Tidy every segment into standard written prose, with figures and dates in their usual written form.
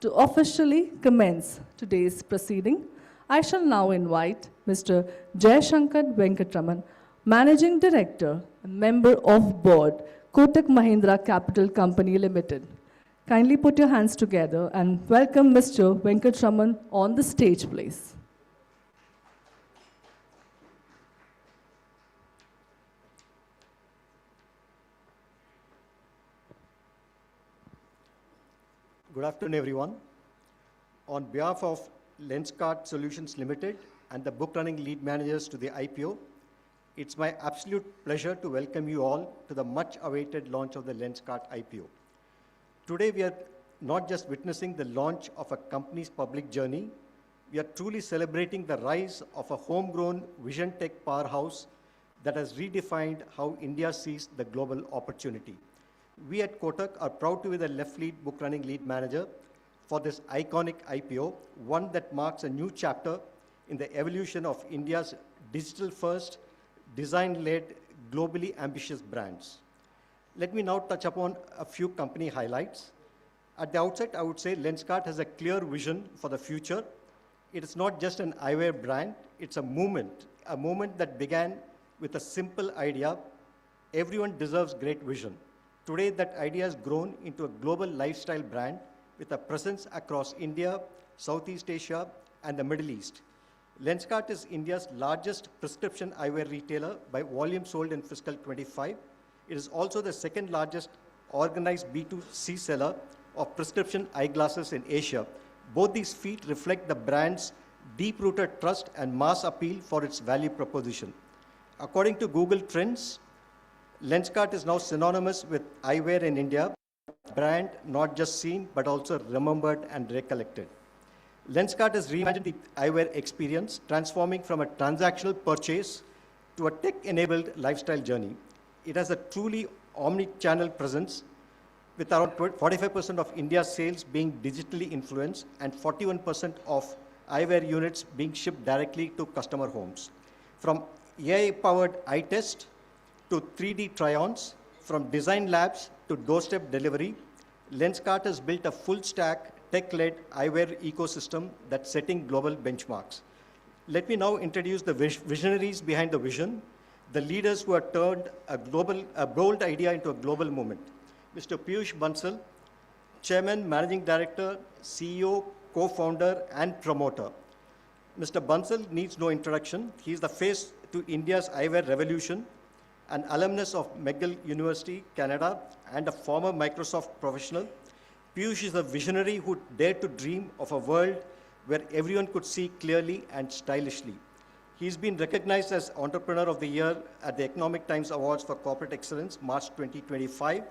To officially commence today's proceeding, I shall now invite Mr. Jayashankar Venkatraman, Managing Director and Member of Board, Kotak Mahindra Capital Company Limited. Kindly put your hands together and welcome Mr. Venkatraman on the stage, please. Good afternoon, everyone. On behalf of Lenskart Solutions Limited and the book running lead managers to the IPO, it's my absolute pleasure to welcome you all to the much awaited launch of the Lenskart IPO. Today, we are not just witnessing the launch of a company's public journey, we are truly celebrating the rise of a homegrown vision tech powerhouse that has redefined how India sees the global opportunity. We at Kotak are proud to be the left lead book running lead manager for this iconic IPO, one that marks a new chapter in the evolution of India's digital-first, design-led, globally ambitious brands. Let me now touch upon a few company highlights. At the outset, I would say Lenskart has a clear vision for the future. It is not just an eyewear brand, it's a movement that began with a simple idea: everyone deserves great vision. Today, that idea has grown into a global lifestyle brand with a presence across India, Southeast Asia, and the Middle East. Lenskart is India's largest prescription eyewear retailer by volume sold in fiscal 25. It is also the second largest organized B2C seller of prescription eyeglasses in Asia. Both these feats reflect the brand's deep-rooted trust and mass appeal for its value proposition. According to Google Trends, Lenskart is now synonymous with eyewear in India, a brand not just seen, but also remembered and recollected. Lenskart has reimagined the eyewear experience, transforming from a transactional purchase to a tech-enabled lifestyle journey. It has a truly omni-channel presence, with around 45% of India's sales being digitally influenced and 41% of eyewear units being shipped directly to customer homes. From AI-powered eye test to 3D try-ons, from design labs to doorstep delivery, Lenskart has built a full-stack, tech-led eyewear ecosystem that's setting global benchmarks. Let me now introduce the visionaries behind the vision, the leaders who have turned a bold idea into a global movement. Mr. Piyush Bansal, Chairman, Managing Director, CEO, co-founder, and promoter. Mr. Bansal needs no introduction. He is the face to India's eyewear revolution, an alumnus of McGill University, Canada, and a former Microsoft professional. Piyush is a visionary who dared to dream of a world where everyone could see clearly and stylishly. He's been recognized as Entrepreneur of the Year at the Economic Times Awards for Corporate Excellence, March 2025,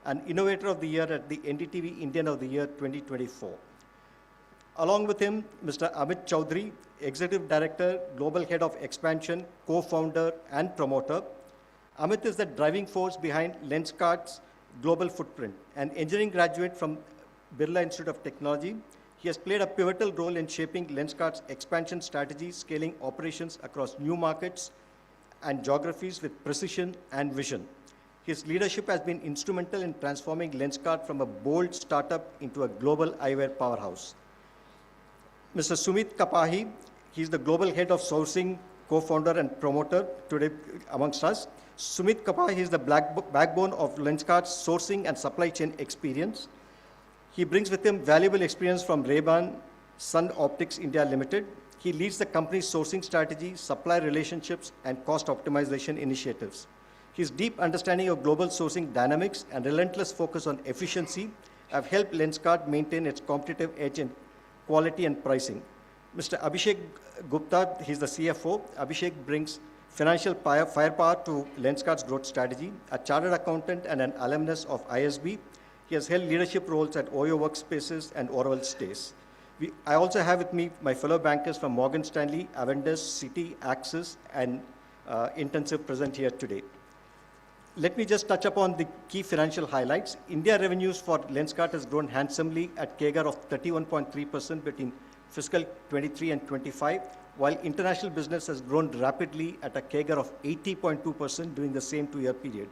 and Innovator of the Year at the NDTV Indian of the Year 2024. Along with him, Mr. Amit Chaudhary, Executive Director, Global Head of Expansion, co-founder, and promoter. Amit is the driving force behind Lenskart's global footprint. An engineering graduate from Birla Institute of Technology, he has played a pivotal role in shaping Lenskart's expansion strategy, scaling operations across new markets and geographies with precision and vision. His leadership has been instrumental in transforming Lenskart from a bold startup into a global eyewear powerhouse. Mr. Sumit Kapahi, he's the Global Head of Sourcing, co-founder and promoter today amongst us. Sumit Kapahi is the backbone of Lenskart's sourcing and supply chain experience. He brings with him valuable experience from Ray-Ban Sun Optics India Limited. He leads the company's sourcing strategy, supply relationships, and cost optimization initiatives. His deep understanding of global sourcing dynamics and relentless focus on efficiency have helped Lenskart maintain its competitive edge in quality and pricing. Mr. Abhishek Gupta, he's the CFO. Abhishek brings financial firepower to Lenskart's growth strategy. A chartered accountant and an alumnus of ISB, he has held leadership roles at Oyo Workspaces and Orwell Stays. I also have with me my fellow bankers from Morgan Stanley, Avendus, Citi, Axis, and Intensive present here today. Let me just touch upon the key financial highlights. India revenues for Lenskart has grown handsomely at CAGR of 31.3% between fiscal 23 and 25, while international business has grown rapidly at a CAGR of 80.2% during the same two-year period.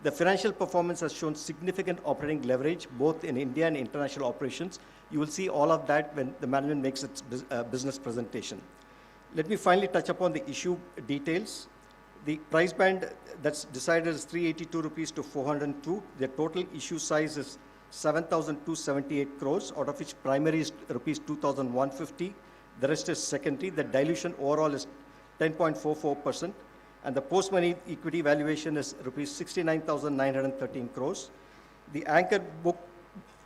The financial performance has shown significant operating leverage, both in India and international operations. You will see all of that when the management makes its business presentation. Let me finally touch upon the issue details. The price band that's decided is 382 rupees to 402. The total issue size is 7,278 crores, out of which primary is rupees 2,150. The rest is secondary. The dilution overall is 10.44%. And the post-money equity valuation is rupees 69,913 crores. The anchor book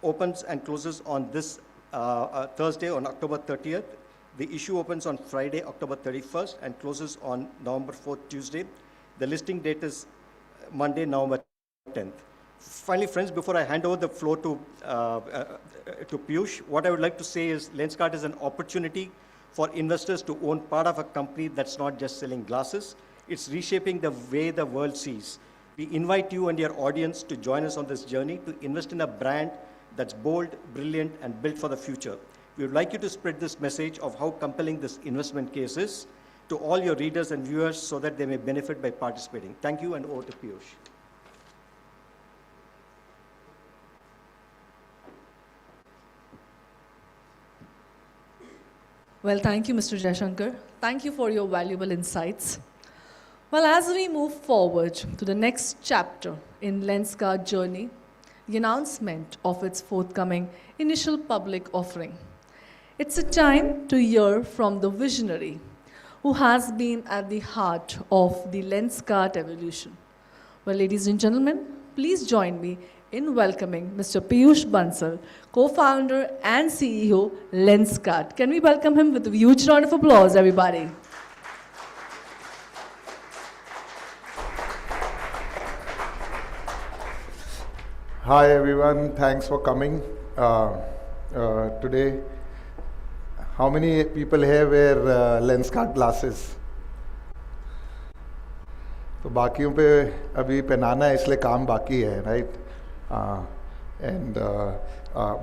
opens and closes on this Thursday on October 30th. The issue opens on Friday, October 31st, and closes on November 4th, Tuesday. The listing date is Monday, November 10th. Finally, friends, before I hand over the floor to Piyush, what I would like to say is Lenskart is an opportunity for investors to own part of a company that's not just selling glasses. It's reshaping the way the world sees. We invite you and your audience to join us on this journey to invest in a brand that's bold, brilliant, and built for the future. We would like you to spread this message of how compelling this investment case is to all your readers and viewers so that they may benefit by participating. Thank you, and over to Piyush. Well, thank you, Mr. Jaishankar. Thank you for your valuable insights. Well, as we move forward to the next chapter in Lenskart journey, the announcement of its forthcoming initial public offering, it's a time to hear from the visionary who has been at the heart of the Lenskart evolution. Well, ladies and gentlemen, please join me in welcoming Mr. Piyush Bansal, co-founder and CEO, Lenskart. Can we welcome him with a huge round of applause, everybody? Hi everyone, thanks for coming today. How many people here wear Lenskart glasses? तो बाकियों पे अभी पहनाना है इसलिए काम बाकी है, right?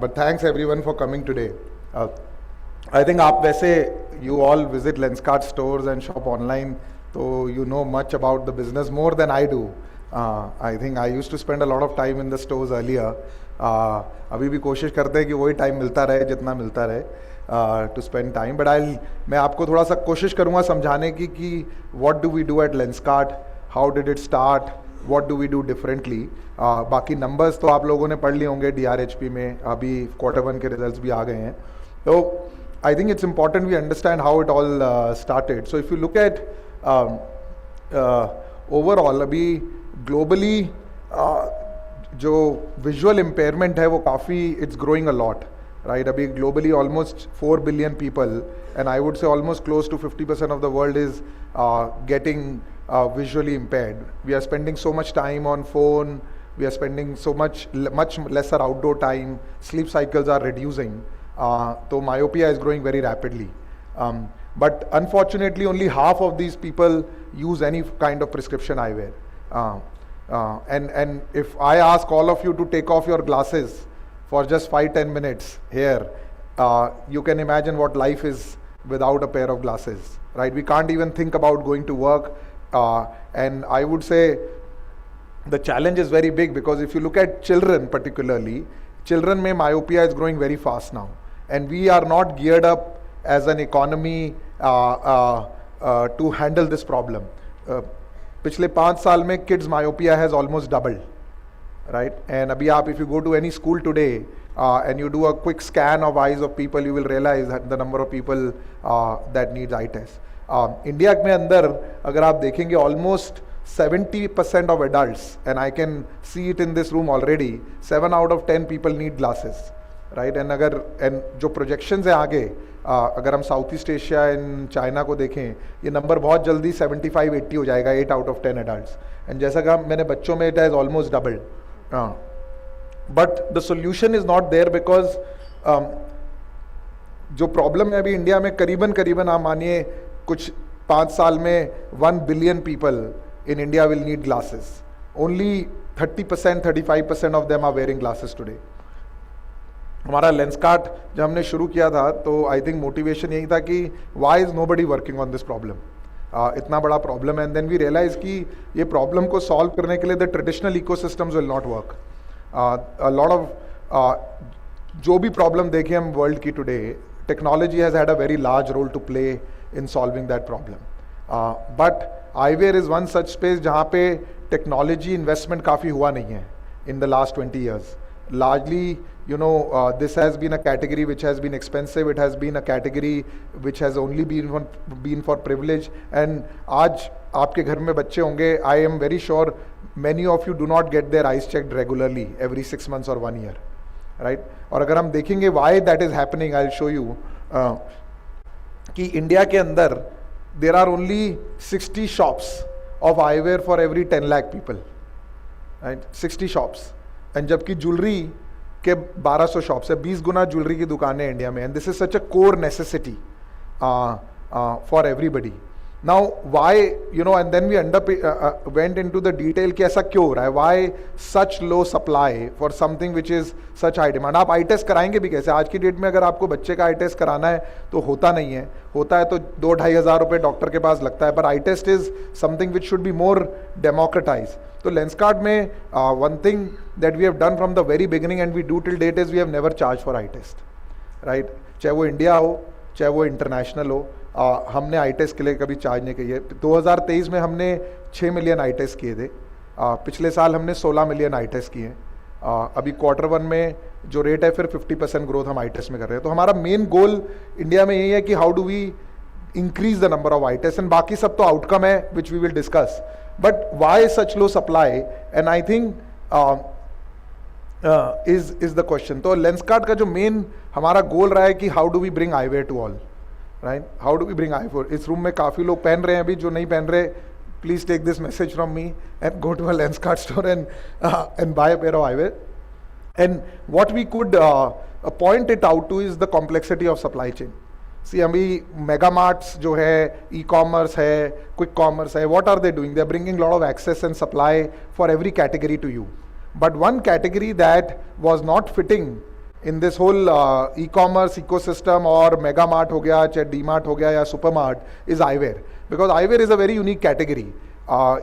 But thanks everyone for coming today. I think आप वैसे you all visit Lenskart stores and shop online, so you know much about the business more than I do. I think I used to spend a lot of time in the stores earlier. अभी भी कोशिश करते हैं कि वही time मिलता रहे जितना मिलता रहे to spend time. But मैं आपको थोड़ा सा कोशिश करूँगा समझाने की कि what do we do at Lenskart, how did it start, what do we do differently. बाकी numbers तो आप लोगों ने पढ़ लिए होंगे DRHP में, अभी Q1 के results भी आ गए हैं. So I think it's important we understand how it all started. So if you look at overall अभी globally जो visual impairment है वो काफ़ी it's growing a lot, right? अभी globally almost 4 billion people, and I would say almost close to 50% of the world is getting visually impaired. We are spending so much time on phone, we are spending so much lesser outdoor time, sleep cycles are reducing, so myopia is growing very rapidly. But unfortunately only half of these people use any kind of prescription eyewear. And if I ask all of you to take off your glasses for just 5-10 minutes here, you can imagine what life is without a pair of glasses, right? We can't even think about going to work, and I would say the challenge is very big, because if you look at children particularly, children mein myopia is growing very fast now, and we are not geared up as an economy to handle this problem. पिछले 5 साल में kids myopia has almost doubled, right? And अभी आप if you go to any school today and you do a quick scan of eyes of people, you will realize that the number of people that needs eye test. India में अंदर अगर आप देखेंगे almost 70% of adults, and I can see it in this room already, 7 out of 10 people need glasses, right? And जो projections हैं आगे, अगर हम south east Asia and China को देखें, ये नंबर बहुत जल्दी 75-80 हो जाएगा, 8 out of 10 adults. एंड जैसा कहा मैंने बच्चों में, it has almost doubled. But the solution is not there, because जो प्रॉब्लम है अभी इंडिया में, करीबन आप मानिए कुछ 5 साल में 1 billion people in India will need glasses. Only 30%, 35% of them are wearing glasses today. हमारा लेंसकार्ट जब हमने शुरू किया था तो आई थिंक मोटिवेशन यही था कि why is nobody working on this problem. इतना बड़ा प्रॉब्लम है, एंड देन वी रियलाइज कि ये प्रॉब्लम को सॉल्व करने के लिए the traditional ecosystems will not work. A lot of जो भी प्रॉब्लम देखें हम वर्ल्ड की today, technology has had a very large role to play in solving that problem. But eyewear is one such space जहाँ पे technology investment काफ़ी हुआ नहीं है in the last 20 years. Largely, you know, this has been a category which has been expensive. It has been a category which has only been for privilege. And आज आपके घर में बच्चे होंगे, I am very sure many of you do not get their eyes checked regularly every 6 months or 1 year, right? और अगर हम देखेंगे why that is happening, I'll show you कि इंडिया के अंदर there are only 60 shops of eyewear for every 10 lakh people. Right 60 shops, and जबकि jewellery के 1200 shops है, 20 गुना ज्वेलरी की दुकानें इंडिया में, and this is such a core necessity for everybody. Now why you know, and then we end up went into the detail कि ऐसा क्यों हो रहा है, why such low supply for something which is such high demand. आप eye test कराएंगे भी कैसे? आज की डेट में अगर आपको बच्चे का आई टेस्ट कराना है तो होता नहीं है, होता है तो 2-2.5 हज़ार रुपये डॉक्टर के पास लगता है, पर eye test is something which should be more democratise. तो लेंसकार्ट में one thing that we have done from the very beginning and we do till date is we have never charge for eye test, right? चाहे वो India हो, चाहे वो international हो, हमने आई test के लिए कभी चार्ज नहीं किए. 2023 में हमने 6 मिलियन आई टेस्ट किए थे. पिछले साल हमने 16 मिलियन आई टेस्ट किए. अभी Q1 में जो रेट है फिर 50% ग्रोथ हम आई टेस्ट में कर रहे हैं. तो हमारा मेन गोल इंडिया में यही है कि how do we increase the number of eye test, and बाकी सब तो आउटकम है which we will discuss. But why such low supply, and I think is the question. तो लेंसकार्ट का जो मेन हमारा गोल रहा है कि how do we bring eyewear to all, right? How do we bring eyewear. इस room में काफ़ी लोग पहन रहे हैं अभी, जो नहीं पहन रहे please take this message from me and go to a Lenskart store and buy a pair of eyewear. And what we could point it out to is the complexity of supply chain. See अभी mega marts जो है, e commerce है, quick commerce है, what are they doing? They are bringing lot of access and supply for every category to you. But one category that was not fitting in this whole e commerce ecosystem, और मेगा मार्ट हो गया, चाहे डी मार्ट हो गया या super mart, is eyewear. Because eyewear is a very unique category.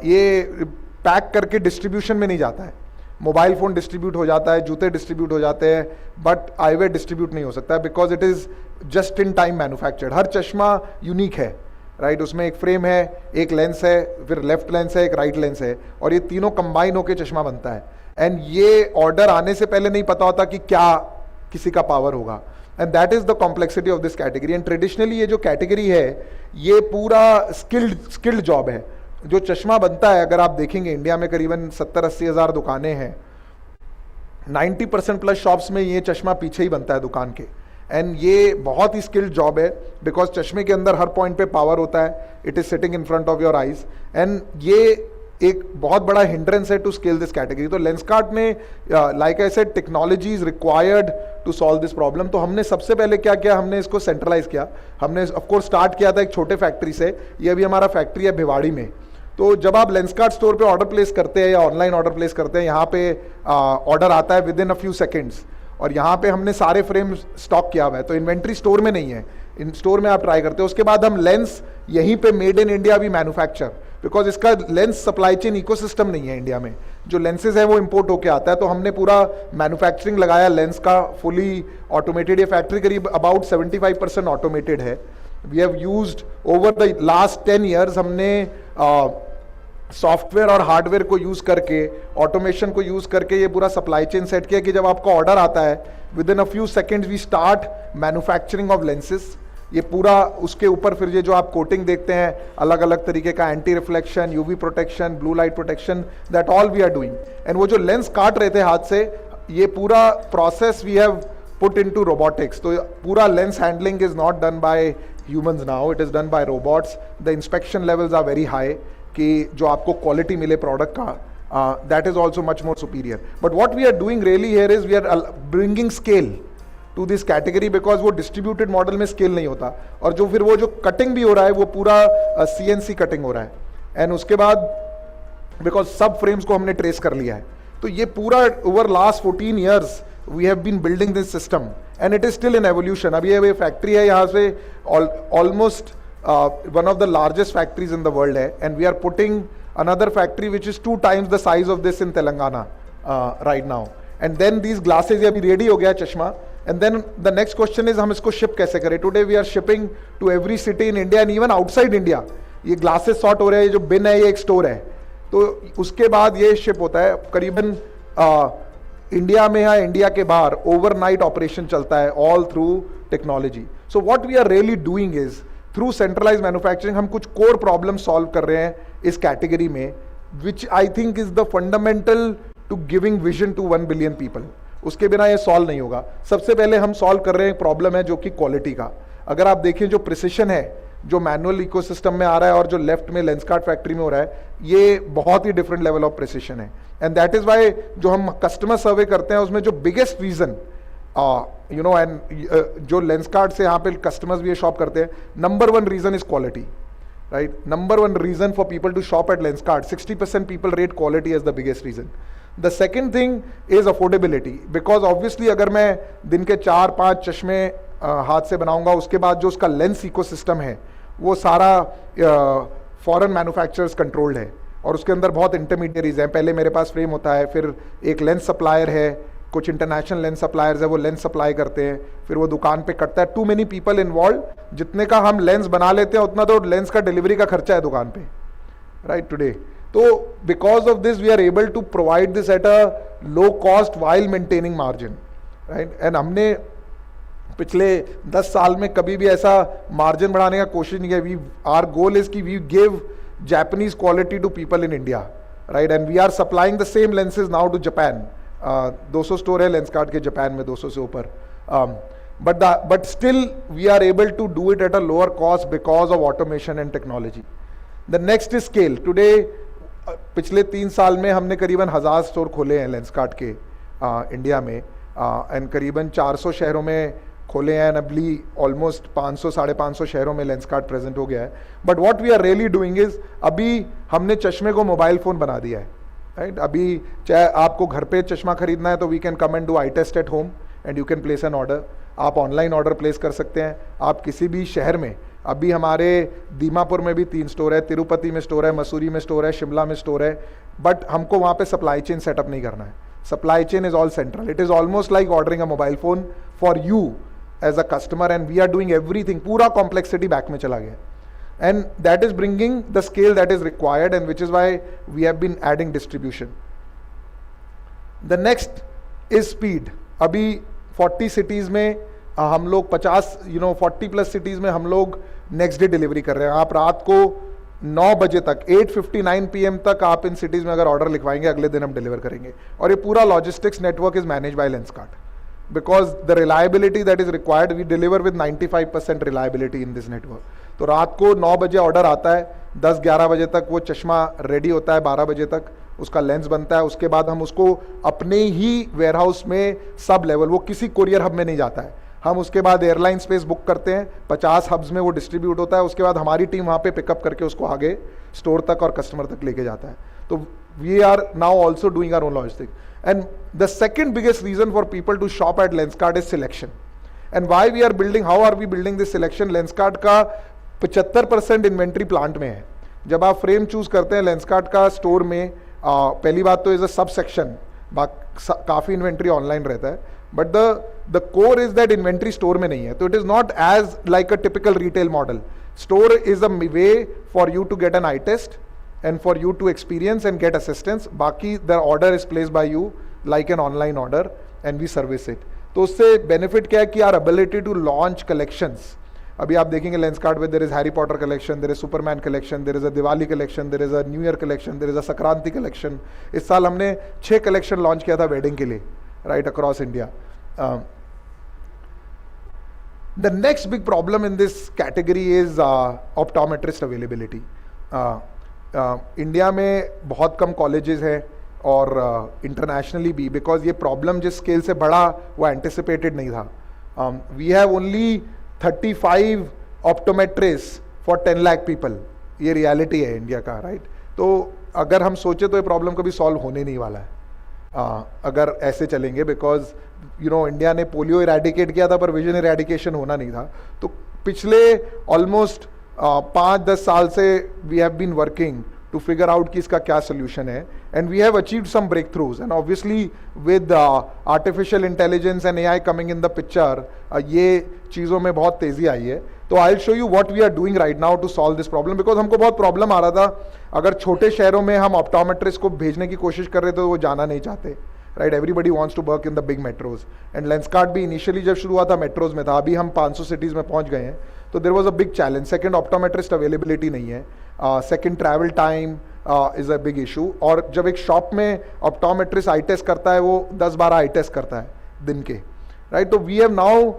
ये pack करके distribution में नहीं जाता है. मोबाइल फ़ोन डिस्ट्रीब्यूट हो जाता है, जूते डिस्ट्रीब्यूट हो जाते हैं, बट आईवेयर डिस्ट्रीब्यूट नहीं हो सकता है because it is just in time manufactured. हर चश्मा यूनिक है, राइट? उसमें एक फ्रेम है, एक लेंस है, फिर लेफ्ट लेंस है, एक राइट लेंस है, और ये तीनों कंबाइन होकर चश्मा बनता है. एंड ये ऑर्डर आने से पहले नहीं पता होता कि क्या किसी का पावर होगा, and that is the complexity of this category. And traditionally ये जो कैटेगरी है ये पूरा स्किल्ड जॉब है. जो चश्मा बनता है, अगर आप देखेंगे इंडिया में करीबन 70-80 हज़ार दुकानें हैं, 90% प्लस शॉप्स में ये चश्मा पीछे ही बनता है दुकान के. एंड ये बहुत ही स्किल्ड जॉब है बिकॉज चश्मे के अंदर हर पॉइंट पे पावर होता है. It is sitting in front of your eyes, and ये एक बहुत बड़ा हिंड्रेंस है टू स्केल दिस कैटेगरी. तो लेंसकार्ट में like I said technology is required to solve this problem. तो हमने सबसे पहले क्या किया, हमने इसको सेंट्रलाइज किया. हमने ऑफकोर्स स्टार्ट किया था एक छोटे फैक्ट्री से. ये अभी हमारा फैक्ट्री है भिवाड़ी में. तो जब आप लेंसकार्ट स्टोर पे ऑर्डर प्लेस करते हैं या ऑनलाइन ऑर्डर प्लेस करते हैं, यहाँ पे ऑर्डर आता है with in a few seconds, और यहाँ पे हमने सारे फ्रेम स्टॉक किया हुआ है. तो इन्वेंट्री स्टोर में नहीं है, इन स्टोर में आप ट्राई करते हो. उसके बाद हम लेंस यहीं पे मेड इन इंडिया भी मैन्युफैक्चर, बिकॉज इसका लेंस सप्लाई चेन इकोसिस्टम नहीं है इंडिया में. जो लेंसेज है वो इंपोर्ट होके आता है. तो हमने पूरा मैन्युफैक्चरिंग लगाया लेंस का, फुली ऑटोमेटेड. ये फैक्ट्री करीब अबाउट 75% ऑटोमेटेड है. We have used over the last 10 years, हमने सॉफ्टवेयर और हार्डवेयर को यूज करके, ऑटोमेशन को यूज करके ये पूरा सप्लाई चेन सेट किया कि जब आपका ऑर्डर आता है with in a few seconds we start manufacturing of lenses. ये पूरा उसके ऊपर फिर ये जो आप कोटिंग देखते हैं अलग अलग तरीके का, anti reflection, UV protection, blue light protection, that all we are doing. And वो जो लेंस काट रहे थे हाथ से, ये पूरा process we have put into robotics. तो पूरा lens handling is not done by humans now, it is done by robots. The inspection levels are very high कि जो आपको क्वालिटी मिले प्रोडक्ट का, that is also much more superior. But what we are doing really here is we are bringing scale to this category, because वो distributed model में scale नहीं होता. और जो फिर वो जो कटिंग भी हो रहा है वो पूरा CNC कटिंग हो रहा है. एंड उसके बाद बिकॉज सब फ्रेम्स को हमने ट्रेस कर लिया है. तो ये पूरा over last 14 years we have been building this system, and it is still in evolution. अभी ये फैक्ट्री है, यहाँ से almost one of the largest factories in the world है, and we are putting another factory which is 2 times the size of this in Telangana right now. And then these glasses, ये अभी ready हो गया चश्मा. And then the next question is हम इसको ship कैसे करें? Today we are shipping to every city in India and even outside India. ये glasses sort हो रहे हैं, ये जो bin है ये एक store है. तो उसके बाद ये ship होता है करीबन इंडिया में या इंडिया के बाहर ओवरनाइट ऑपरेशन चलता है all through technology. So what we are really doing is through centralize manufacturing हम कुछ कोर प्रॉब्लम सॉल्व कर रहे हैं इस कैटेगरी में, which I think is the fundamental to giving vision to 1 billion people. उसके बिना ये सॉल्व नहीं होगा. सबसे पहले हम सॉल्व कर रहे हैं प्रॉब्लम है जो कि क्वालिटी का. अगर आप देखें जो प्रिसिशन है जो मैनुअल इकोसिस्टम में आ रहा है और जो लेफ्ट में लेंसकार्ट फैक्ट्री में हो रहा है, ये बहुत ही डिफरेंट लेवल ऑफ प्रिसिशन है. एंड दैट इज वाई जो हम कस्टमर सर्वे करते हैं उसमें जो biggest reason you know and जो लेंसकार्ट से यहाँ पे कस्टमर्स भी ये शॉप करते हैं, number 1 reason is quality, right. Number 1 reason for people to shop at Lenskart, 60% people rate quality as the biggest reason. The second thing is affordability, because obviously अगर मैं दिन के 4-5 चश्मे हाथ से बनाऊंगा, उसके बाद जो उसका लेंस इकोसिस्टम है वो सारा फॉरेन मैन्युफैक्चरर्स कंट्रोल्ड है और उसके अंदर बहुत इंटरमीडियरीज हैं. पहले मेरे पास फ्रेम होता है, फिर एक लेंस सप्लायर है, कुछ इंटरनेशनल लेंस सप्लायर्स है, वो लेंस सप्लाई करते हैं, फिर वो दुकान पे कटता है. Too many people involve. जितने का हम लेंस बना लेते हैं उतना तो लेंस का डिलीवरी का खर्चा है दुकान पे, राइट, टुडे. तो because of this we are able to provide this at a low cost while maintaining margin, right. And हमने पिछले 10 साल में कभी भी ऐसा मार्जिन बढ़ाने का कोशिश नहीं किया. आवर गोल इज कि we give Japanese quality to people in India, right? And we are supplying the same lenses now to Japan. 200 store है लेंसकार्ट के जापान में, 200 से ऊपर. But still we are able to do it at a lower cost because of automation and technology. The next is scale. Today पिछले 3 साल में हमने करीबन 1000 स्टोर खोले हैं लेंसकार्ट के इंडिया में, एंड करीबन 400 शहरों में खोले हैं. अबली ऑलमोस्ट 500-550 शहरों में लेंसकार्ट प्रेजेंट हो गया है. But what we are really doing is अभी हमने चश्मे को मोबाइल फोन बना दिया है, राइट. अभी चाहे आपको घर पे चश्मा खरीदना है तो we can come and do eye test at home and you can place an order. आप ऑनलाइन ऑर्डर प्लेस कर सकते हैं. आप किसी भी शहर में, अभी हमारे दीमापुर में भी 3 स्टोर है, तिरुपति में स्टोर है, मसूरी में स्टोर है, शिमला में स्टोर है. बट हमको वहाँ पे सप्लाई चेन सेटअप नहीं करना है. Supply chain is all central. It is almost like ordering a mobile phone for you as a customer, and we are doing everything. पूरा complexity back में चला गया, and that is bringing the scale that is required, and which is why we have been adding distribution. The next is speed. अभी 40 cities में हम लोग 40+ cities में हम लोग नेक्स्ट डे डिलीवरी कर रहे हैं. आप रात को 9 बजे तक 8:59 PM तक आप इन सिटीज में अगर ऑर्डर लिखवाएंगे, अगले दिन हम डिलीवर करेंगे. और ये पूरा logistics network is manage by Lenskart. Because the reliability that is required, we deliver with 95% reliability in this network. तो रात को 9 बजे ऑर्डर आता है, 10-11 बजे तक वो चश्मा रेडी होता है, 12 बजे तक उसका लेंस बनता है. उसके बाद हम उसको अपने ही वेयरहाउस में सब लेवल, वो किसी कोरियर हब में नहीं जाता है. हम उसके बाद एयरलाइन स्पेस बुक करते हैं, 50 हब्स में वो डिस्ट्रीब्यूट होता है. उसके बाद हमारी टीम वहाँ पे पिकअप करके उसको आगे स्टोर तक और कस्टमर तक लेके जाता है. तो we are now also doing our own logistics. And the second biggest reason for people to shop at Lenskart is selection. And why we are building, how are we building this selection? Lenskart का 75% inventory plant में है. जब आप frame choose करते हैं Lenskart का store में, पहली बात तो इज अ सब सेक्शन, काफ़ी इन्वेंट्री ऑनलाइन रहता है. But the core is that inventory store में नहीं है. तो it is not as like a typical retail model. Store is a way for you to get an eye test and for you to experience and get assistance. बाकी the order is placed by you like an online order and we service it. तो उससे benefit क्या है कि our ability to launch collections. अभी आप देखेंगे Lenskart में there is Harry Potter collection, there is Superman collection, there is a Diwali collection, there is a New Year collection, there is a Sankranti collection. इस साल हमने 6 collection launch किया था wedding के लिए, right across India. The next big problem in this category is optometrist availability. India में बहुत कम colleges हैं और इंटरनेशनली भी, बिकॉज ये प्रॉब्लम जिस स्केल से बढ़ा वो एंटिसिपेटेड नहीं था. We have only 35 optometrist for 10 lakh people. ये रियलिटी है इंडिया का, राइट. तो अगर हम सोचे तो ये प्रॉब्लम कभी सॉल्व होने नहीं वाला है अगर ऐसे चलेंगे, बिकॉज इंडिया ने पोलियो इरेडिकेट किया था पर विजन इरेडिकेशन होना नहीं था. तो पिछले ऑलमोस्ट 5-10 साल से we have been working to figure out कि इसका क्या सोल्यूशन है, and we have achieved some breakthroughs, and obviously with artificial intelligence and AI coming in the picture, ये चीज़ों में बहुत तेज़ी आई है. तो I will show you what we are doing right now to solve this problem, because हमको बहुत प्रॉब्लम आ रहा था. अगर छोटे शहरों में हम ऑप्टोमेट्रिस्ट को भेजने की कोशिश कर रहे थे तो वो जाना नहीं चाहते, right. Everybody wants to work in the big metros, and Lenskart भी इनिशियली जब शुरू हुआ था मेट्रोज में था, अभी हम 500 सिटीज़ में पहुंच गए हैं. तो there was a big challenge. Second, optometrist availability नहीं है. Second, travel time is a big issue. और जब एक शॉप में ऑप्टोमेट्रिस्ट आई टेस्ट करता है, वो 10-12 आई टेस्ट करता है दिन के, राइट. तो we have now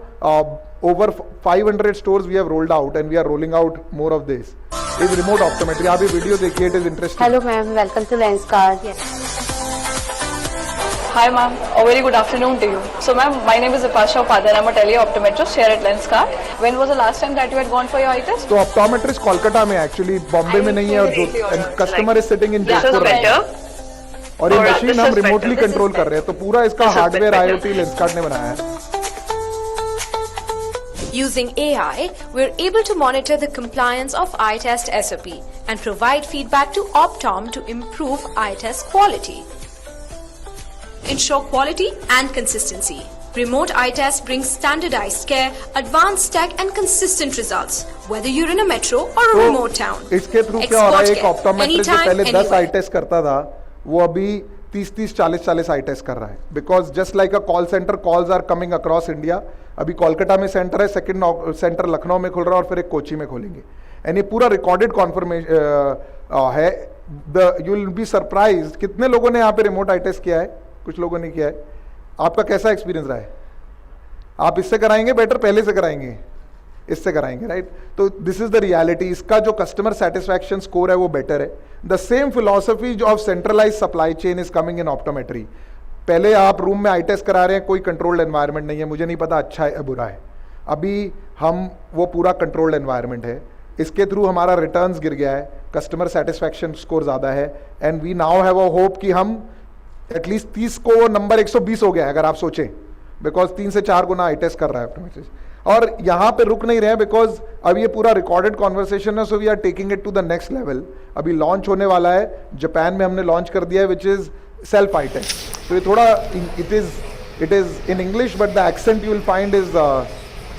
over 500 stores we have rolled out, and we are rolling out more of this. Is remote optometry. आप ये वीडियो देखिए, it is interesting. Hello ma'am, welcome to Lenskart. Hi ma'am, a very good afternoon to you. So ma'am, my name is Ipasha Upadhyay. I'm a tele-optometrist here at Lenskart. When was the last time that you had gone for your eye test? तो optometrist Kolkata में actually, Bombay में नहीं है, और जो and customer is sitting in Jaipur. और ये machine हम रिमोटली कंट्रोल कर रहे हैं. तो पूरा इसका हार्डवेयर IoT लेंसकार्ट ने बनाया है. Using AI, we're able to monitor the compliance of eye test SOP and provide feedback to Optom to improve eye test quality. Ensure quality and consistency. Remote eye test brings standardized care, advanced tech and consistent results, whether you're in a metro or a remote town. इसके through क्या हो रहा है, एक Expert care, optometrist जो anytime, पहले 10 आई anywhere. Test करता था, वो अभी 30-30, 40-40 आई टेस्ट कर रहा है. Because just like a call center, calls are coming across India. अभी कोलकाता में सेंटर है, सेकंड सेंटर लखनऊ में खुल रहा है, और फिर एक कोची में खोलेंगे. एंड ये पूरा रिकॉर्डेड कॉन्फर्मेशन है. यू विल बी सरप्राइज्ड कितने लोगों ने यहाँ पे रिमोट आई टेस्ट किया है, कुछ लोगों ने किया है. आपका कैसा एक्सपीरियंस रहा है? आप इससे कराएंगे बेटर, पहले से कराएंगे? इससे कराएंगे, राइट. तो दिस इज द रियलिटी. इसका जो कस्टमर सेटिस्फैक्शन स्कोर है वो बेटर है. The same philosophy of centralize supply chain is coming in optometry. पहले आप रूम में आई टेस्ट करा रहे हैं, कोई कंट्रोल्ड एनवायरनमेंट नहीं है, मुझे नहीं पता अच्छा है या बुरा है. अभी हम वो पूरा कंट्रोल्ड एनवायरनमेंट है. इसके थ्रू हमारा रिटर्न्स गिर गया है, कस्टमर सेटिस्फैक्शन स्कोर ज़्यादा है, and we now have a hope कि हम एटलीस्ट 30 को नंबर 120 हो गया है अगर आप सोचें, बिकॉज 3 से 4 गुना आई टेस्ट कर रहा है ऑप्टोमेट्रिस्ट. और यहाँ पे रुक नहीं रहे हैं, बिकॉज अब ये पूरा रिकॉर्डेड कॉन्वर्सेशन है. So we are taking it to the next level. अभी लॉन्च होने वाला है, जापान में हमने लॉन्च कर दिया है, which is self eye test. तो ये थोड़ा it is in English, but the accent you will find is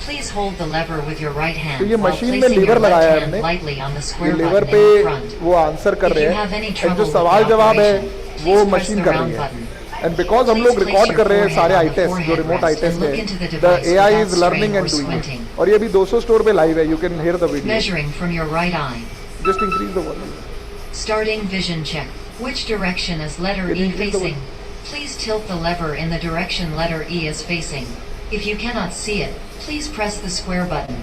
Please hold the lever with your right hand तो ये while मशीन में placing लीवर your left लगाया है hand हमने. lightly on the ये square लीवर button पे in the front. वो answer कर If रहे you हैं, have any एंड trouble जो with सवाल the जवाब है operation, वो please press मशीन the कर round रही है. button. एंड बिकॉज हम Please लोग place रिकॉर्ड your कर रहे हैं forehead सारे on आई the टेस्ट, जो forehead remote eye rest test and look into the है. The device AI without is learning straining and or doing it. squinting. और ये भी 200 स्टोर पे लाइव है, you can hear the video. Measuring from your right eye. Just increase the volume. Starting vision check. Which direction is letter It E increase the facing? Please tilt the lever in the direction letter E is facing. If you cannot see it, please press the square button.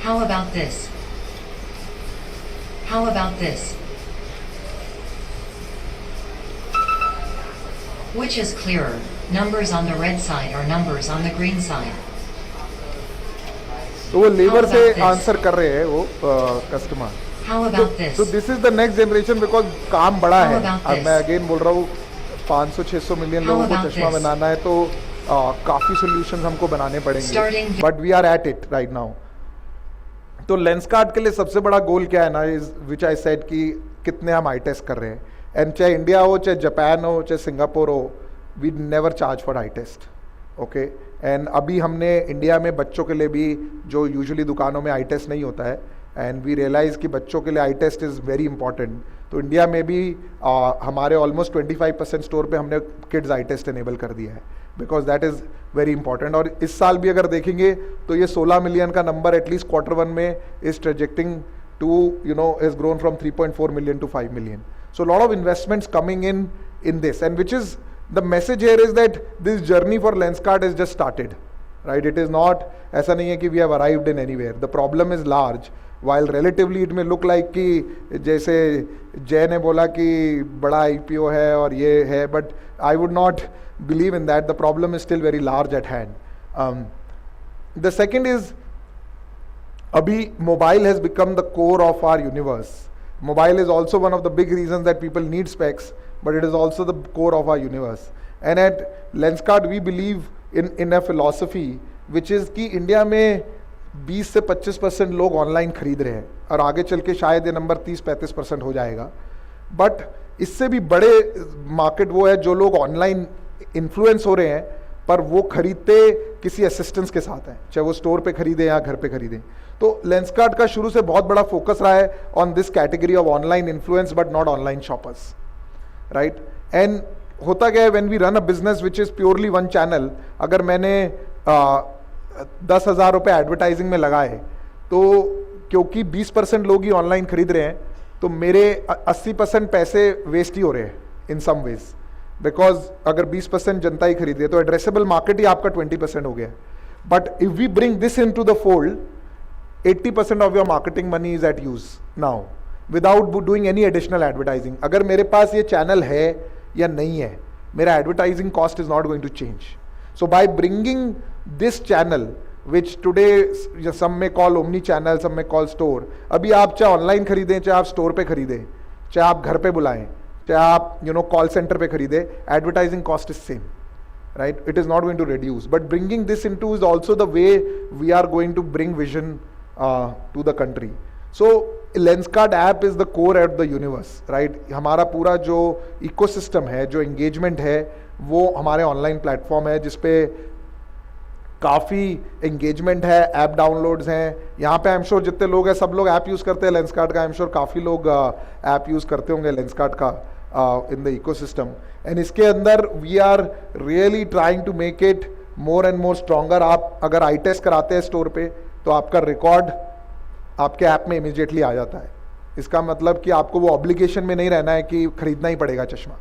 How about this? How about this? Which is clearer, numbers on the red side or numbers on the green side? तो वो labour How से about this? Answer कर रहे हैं वो customer. How about this? तो this is the next generation, because काम बड़ा How है. about अब this? मैं अगेन बोल रहा हूँ, 500-600 मिलियन How लोगों को about चश्मा this? बनाना है, तो काफी सॉल्यूशंस हमको बनाने पड़ेंगे, Starting- but we are at it right now. तो लेंसकार्ट के लिए सबसे बड़ा गोल क्या है ना, इज विच आई सेड कि कितने हम आई टेस्ट कर रहे हैं. एंड चाहे इंडिया हो, चाहे जापान हो, चाहे सिंगापुर हो, we never charge for eye test. Okay. And अभी हमने इंडिया में बच्चों के लिए भी, जो यूजुअली दुकानों में आई टेस्ट नहीं होता है, एंड वी रियलाइज़ कि बच्चों के लिए आई टेस्ट इज़ वेरी इंपॉर्टेंट. तो इंडिया में भी हमारे ऑलमोस्ट 25% स्टोर पे हमने किड्स आई टेस्ट इनेबल कर दिया है, because that is very important. और इस साल भी अगर देखेंगे तो ये 16 मिलियन का नंबर एटलीस्ट Q1 में is trajecting to is grown from 3.4 million to 5 million. So lot of investments coming in this, and which is the message here is that this journey for Lenskart is just started, right? It is not, ऐसा नहीं है कि we have arrived in anywhere. The problem is large. While relatively it may look like कि जैसे जय ने बोला कि बड़ा IPO है और ये है, but I would not believe in that. The problem is still very large at hand. The second is, अभी mobile has become the core of our universe. Mobile is also one of the big reasons that people need specs, but it is also the core of our universe. And at Lenskart we believe in a philosophy which is कि India में 20 से 25% लोग online खरीद रहे हैं और आगे चल के शायद ये नंबर 30-35% हो जाएगा। बट इससे भी बड़े मार्केट वो है जो लोग ऑनलाइन इन्फ्लुएंस हो रहे हैं पर वो खरीदते किसी असिस्टेंस के साथ हैं, चाहे वो स्टोर पे खरीदे या घर पे खरीदें। तो लेंसकार्ट का शुरू से बहुत बड़ा फोकस रहा है on this category of online influence but not online shoppers, right. And होता क्या है, when we run a business which is purely one channel, अगर मैंने 10,000 रुपये एडवर्टाइजिंग में लगाए तो क्योंकि 20% लोग ही ऑनलाइन खरीद रहे हैं तो मेरे 80% पैसे वेस्ट ही हो रहे हैं इन सम वेज, बिकॉज अगर 20% जनता ही खरीद रही है तो एड्रेसेबल मार्केट ही आपका 20% हो गया। But if we bring this into the fold, 80% of your marketing money is at use now without doing any additional advertising. अगर मेरे पास ये चैनल है या नहीं है, मेरा advertising cost is not going to change. So by bringing this channel which today some may call omni channel, some may call store, अभी आप चाहे ऑनलाइन खरीदें, चाहे आप स्टोर पे खरीदें, चाहे आप घर पे बुलाएं, चाहे आप कॉल सेंटर पे खरीदें, advertising cost is same, right? It is not going to reduce, but bringing this into is also the way we are going to bring vision to the country. So Lenskart app is the core of the universe, right? हमारा पूरा जो ecosystem है, जो engagement है, वो हमारे online platform है जिसपे काफ़ी एंगेजमेंट है, ऐप डाउनलोड्स हैं। यहाँ पे आई एम श्योर जितने लोग हैं सब लोग ऐप यूज़ करते हैं लेंसकार्ट का। आई एम श्योर काफ़ी लोग ऐप यूज़ करते होंगे लेंसकार्ट का इन द इकोसिस्टम। एंड इसके अंदर we are really trying to make it more and more stronger. आप अगर आई टेस्ट कराते हैं स्टोर पे तो आपका रिकॉर्ड आपके ऐप में इमीडिएटली आ जाता है। इसका मतलब कि आपको वो ऑब्लिगेशन में नहीं रहना है कि खरीदना ही पड़ेगा चश्मा,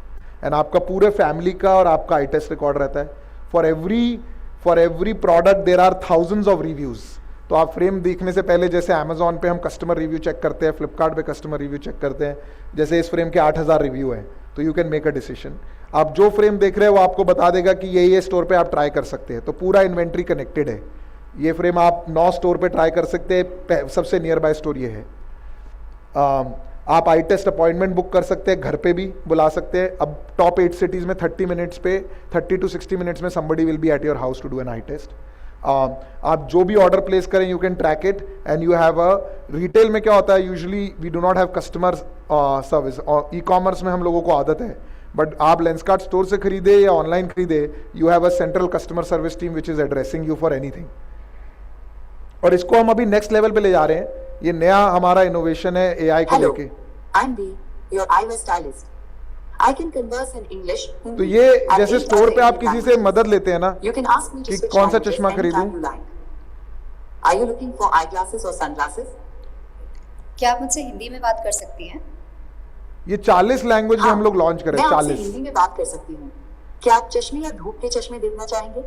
एंड आपका पूरे फैमिली का और आपका आई टेस्ट रिकॉर्ड रहता है। For every product there are thousands of reviews. तो आप फ्रेम देखने से पहले, जैसे अमेजॉन पे हम कस्टमर रिव्यू चेक करते हैं, फ्लिपकार्ट पे कस्टमर रिव्यू चेक करते हैं, जैसे इस फ्रेम के 8,000 रिव्यू हैं, तो you can make a decision. आप जो फ्रेम देख रहे हैं वो आपको बता देगा कि ये स्टोर पे आप ट्राई कर सकते हैं। तो पूरा इन्वेंट्री कनेक्टेड है। ये फ्रेम आप 9 स्टोर पे ट्राई कर सकते हैं, सबसे नियर बाय स्टोर ये है। आप आई टेस्ट अपॉइंटमेंट बुक कर सकते हैं, घर पे भी बुला सकते हैं। अब टॉप 8 सिटीज़ में 30 to 60 मिनट्स में somebody will be at your house to do an eye test. आप जो भी ऑर्डर प्लेस करें you can track it and you have a retail में क्या होता है, usually we do not have customer service. और ई कॉमर्स में हम लोगों को आदत है, बट आप लेंसकार्ट स्टोर से खरीदे या ऑनलाइन खरीदे, you have a central customer service team which is addressing you for anything. और इसको हम अभी नेक्स्ट लेवल पे ले जा रहे हैं। ये नया हमारा इनोवेशन है एआई को लेके। I'm B, your eyewear stylist. I can converse in English. तो ये जैसे स्टोर पे आप किसी से मदद लेते हैं ना You can ask me to कि switch कौन सा languages चश्मा anytime खरीदूं? you like. Are you looking for eyeglasses or sunglasses? क्या आप मुझसे हिंदी में बात कर सकती हैं? ये 40 लैंग्वेज में हम लोग लॉन्च करें। मैं आपसे 40 हिंदी में बात कर सकती हूँ। क्या आप चश्मे या धूप के चश्मे देखना चाहेंगे?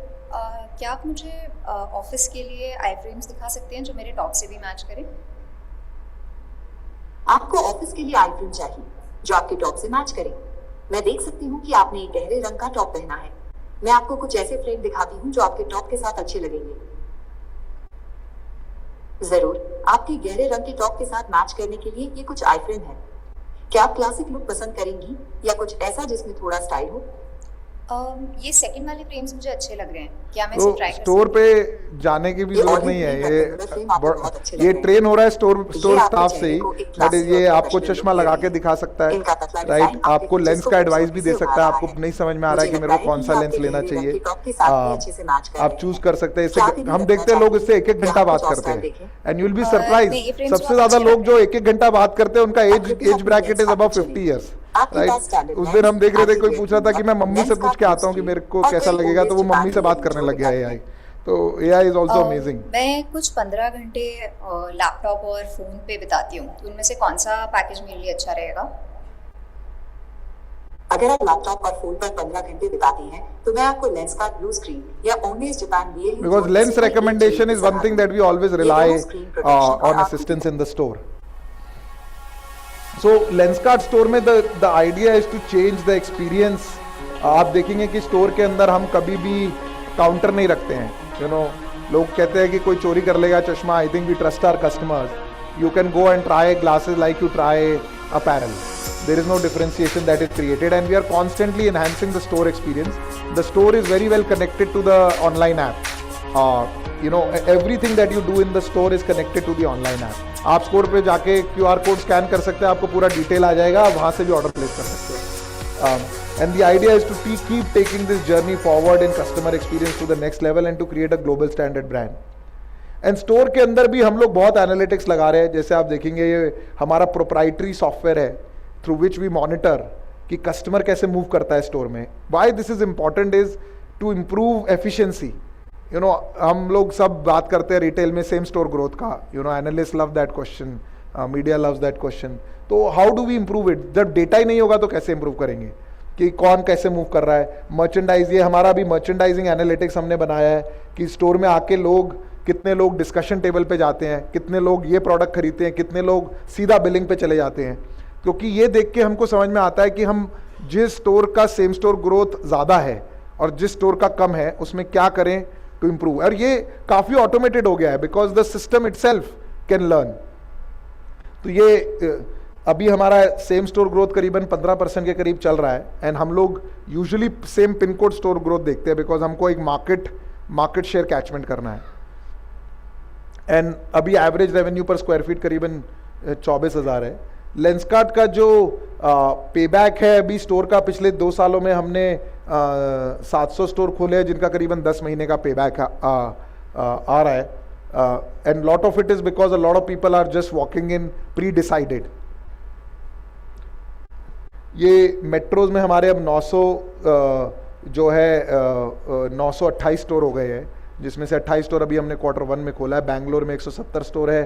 क्या आप मुझे ऑफिस के लिए आई फ्रेम्स दिखा सकते हैं जो मेरे टॉप से भी मैच करें? आपको ऑफिस के लिए आई फ्रेम चाहिए जो आपके टॉप से मैच करे। मैं देख सकती हूँ कि आपने एक गहरे रंग का टॉप पहना है। मैं आपको कुछ ऐसे फ्रेम दिखाती हूँ जो आपके टॉप के साथ अच्छे लगेंगे। जरूर, आपके गहरे रंग के टॉप के साथ मैच करने के लिए ये कुछ आई फ्रेम है। क्या आप क्लासिक लुक पसंद करेंगी या कुछ ऐसा जिसमें थोड़ा स्टाइल हो? ये सेकंड वाले फ्रेम्स मुझे अच्छे लग रहे हैं। क्या मैं इसे ट्राई कर स्टोर पे जाने की भी जरूरत नहीं है। ये ट्रेन हो रहा है स्टोर स्टाफ से ही। बट ये आपको चश्मा लगा के दिखा सकता है, राइट? आपको लेंस का एडवाइस भी दे सकता है। आपको नहीं समझ में आ रहा है कि मेरे को कौन सा लेंस लेना चाहिए, आप चूज कर सकते हैं। इससे हम देखते हैं लोग इससे 1-1 घंटा बात करते हैं, and you will be surprise. सबसे ज्यादा लोग जो 1-1 घंटा बात करते हैं उनका age bracket is about 50 years, right? उस दिन हम देख रहे थे, कोई पूछ रहा था कि मैं मम्मी से पूछ के आता हूँ कि मेरे को कैसा लगेगा, तो वो मम्मी से बात करने लग गया एआई। तो एआई इज आल्सो अमेजिंग। मैं कुछ 15 घंटे लैपटॉप और फोन पे बिताती हूँ, तो उनमें से कौन सा पैकेज मेरे लिए अच्छा रहेगा? अगर आप लैपटॉप और फोन पर 15 घंटे बिताती हैं, तो मैं आपको लेंसकार्ट ब्लू स्क्रीन या only Japan BLE, because lens recommendation is one thing that we always rely on assistance in the store. So Lenskart store में the idea is to change the experience. आप देखेंगे कि store के अंदर हम कभी भी काउंटर नहीं रखते हैं। लोग कहते हैं कि कोई चोरी कर लेगा चश्मा। I think we trust our customers. You can go and try glasses like you try apparel. There is no differentiation that is created, and we are constantly enhancing the store experience. The store is very well connected to the online app. everything that you do in the store is connected to the online app. आप store पे जाके QR code scan कर सकते हैं, आपको पूरा detail आ जाएगा, आप वहाँ से भी ऑर्डर प्लेस कर सकते हैं. And the idea is to keep taking this journey forward in customer experience to the next level and to create a global standard brand. And store के अंदर भी हम लोग बहुत एनालिटिक्स लगा रहे हैं. जैसे आप देखेंगे ये हमारा प्रोप्राइटरी सॉफ्टवेयर है थ्रू विच वी मॉनिटर कि कस्टमर कैसे मूव करता है स्टोर में. Why this is important is to improve efficiency. हम लोग सब बात करते हैं रिटेल में सेम स्टोर ग्रोथ का. Analyst love that question, media loves that question. तो how do we improve it? जब डेटा ही नहीं होगा तो कैसे इंप्रूव करेंगे कि कौन कैसे मूव कर रहा है. मर्चेंडाइज, ये हमारा भी मर्चेंडाइजिंग एनालिटिक्स हमने बनाया है कि स्टोर में आके लोग, कितने लोग डिस्कशन टेबल पे जाते हैं, कितने लोग ये प्रोडक्ट खरीदते हैं, कितने लोग सीधा बिलिंग पे चले जाते हैं. क्योंकि ये देख के हमको समझ में आता है कि हम जिस स्टोर का सेम स्टोर ग्रोथ ज़्यादा है और जिस स्टोर का कम है उसमें क्या करें टू इम्प्रूव. और ये काफ़ी ऑटोमेटेड हो गया है because the system itself can learn. तो ये अभी हमारा सेम स्टोर ग्रोथ करीबन 15% के करीब चल रहा है. एंड हम लोग usually same pin code store growth देखते हैं बिकॉज हमको एक मार्केट शेयर कैचमेंट करना है. एंड अभी एवरेज रेवेन्यू पर स्क्वायर फीट करीबन 24,000 है. लेंसकार्ट का जो पेबैक है अभी स्टोर का, पिछले 2 सालों में हमने 700 स्टोर खोले हैं जिनका करीबन 10 महीने का पेबैक आ रहा है. And lot of it is because a lot of people are just walking in pre decided. ये मेट्रोज में हमारे अब 900 जो है 928 स्टोर हो गए हैं, जिसमें से 28 स्टोर अभी हमने Q1 में खोला है. बैंगलोर में 170 स्टोर है.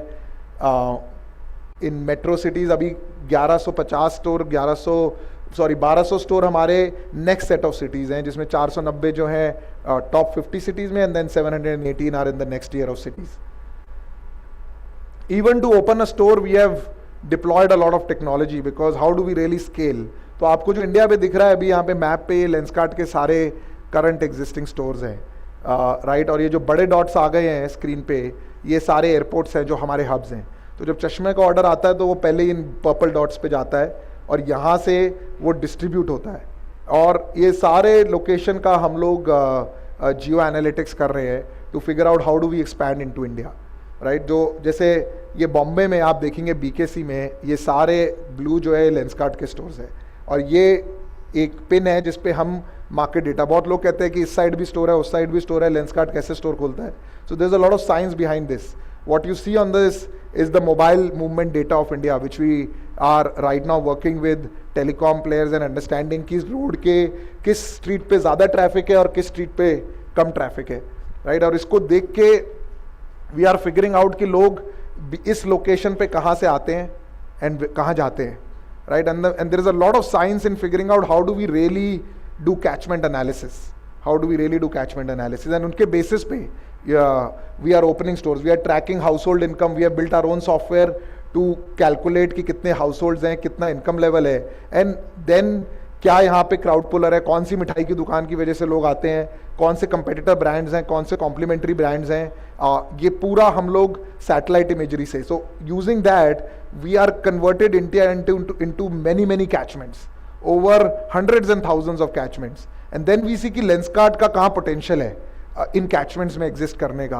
इन मेट्रो सिटीज़ अभी 1150 स्टोर 1200 स्टोर हमारे नेक्स्ट सेट ऑफ सिटीज़ हैं, जिसमें 490 जो हैं टॉप 50 सिटीज़ में, and then 718 are in the next year of cities. Even to open a store we have deployed a lot of technology because how do we really scale. तो आपको जो India पे दिख रहा है अभी यहाँ पे मैप पे, लेंसकार्ट के सारे करंट एग्जिस्टिंग स्टोर्स हैं, राइट. और ये जो बड़े डॉट्स आ गए हैं स्क्रीन पे, ये सारे एयरपोर्ट्स हैं जो हमारे हब्स हैं. तो जब चश्मे का ऑर्डर आता है तो वो पहले इन पर्पल डॉट्स पे जाता है और यहाँ से वो डिस्ट्रीब्यूट होता है. और ये सारे लोकेशन का हम लोग जियो एनालिटिक्स कर रहे हैं to figure out how do we expand into India, right. जो जैसे ये बॉम्बे में आप देखेंगे BKC में, ये सारे ब्लू जो है लेंसकार्ट के स्टोर्स है. और ये एक पिन है जिसपे हम मार्केट डेटा, बहुत लोग कहते हैं कि इस साइड भी स्टोर है, उस साइड भी स्टोर है, लेंसकार्ट कैसे स्टोर खोलता है. So there is a lot of science behind this. What you see on this is the mobile movement data of India, which we are right now working with telecom players and understanding किस road के किस street पे ज़्यादा traffic है और किस street पे कम traffic है, राइट. और इसको देख के वी आर फिगरिंग आउट कि लोग इस लोकेशन पे कहाँ से आते हैं एंड कहाँ जाते हैं, right. And there is a lot of science in figuring out how do we really do catchment analysis, and उनके बेसिस पे we are opening stores, we are tracking household income, we have built our own software to calculate कि कितने households हैं, कितना income level है, and then क्या यहाँ पे क्राउड पुलर है, कौन सी मिठाई की दुकान की वजह से लोग आते हैं, कौन से कंपेटिटर ब्रांड्स हैं, कौन से कॉम्प्लीमेंट्री ब्रांड्स हैं. ये पूरा हम लोग सैटेलाइट इमेजरी से. So using that we are converted India into many catchments, over hundreds and thousands of catchments. And then we see कि लेंसकार्ट का कहाँ पोटेंशियल है इन कैचमेंट्स में एग्जिस्ट करने का.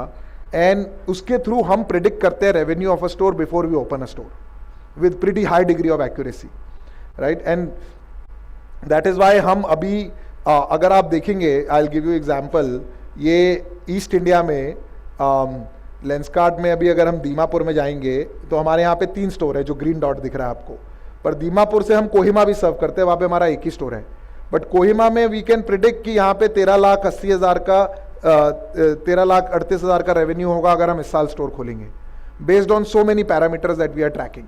एंड उसके थ्रू हम प्रिडिक्ट करते हैं revenue of a store before we open a store with pretty high degree of accuracy, right. And that is why हम अभी अगर आप देखेंगे, I will give you example. ये ईस्ट इंडिया में लेंसकार्ट में अभी अगर हम दीमापुर में जाएंगे तो हमारे यहाँ पे 3 स्टोर है जो ग्रीन डॉट दिख रहा है आपको. पर दीमापुर से हम कोहिमा भी सर्व करते हैं, वहाँ पे हमारा एक ही स्टोर है. बट कोहिमा में वी कैन प्रिडिक्ट कि यहाँ पे 13,80,000 का 13,38,000 का रेवेन्यू होगा अगर हम इस साल स्टोर खोलेंगे, based on so many parameters that we are tracking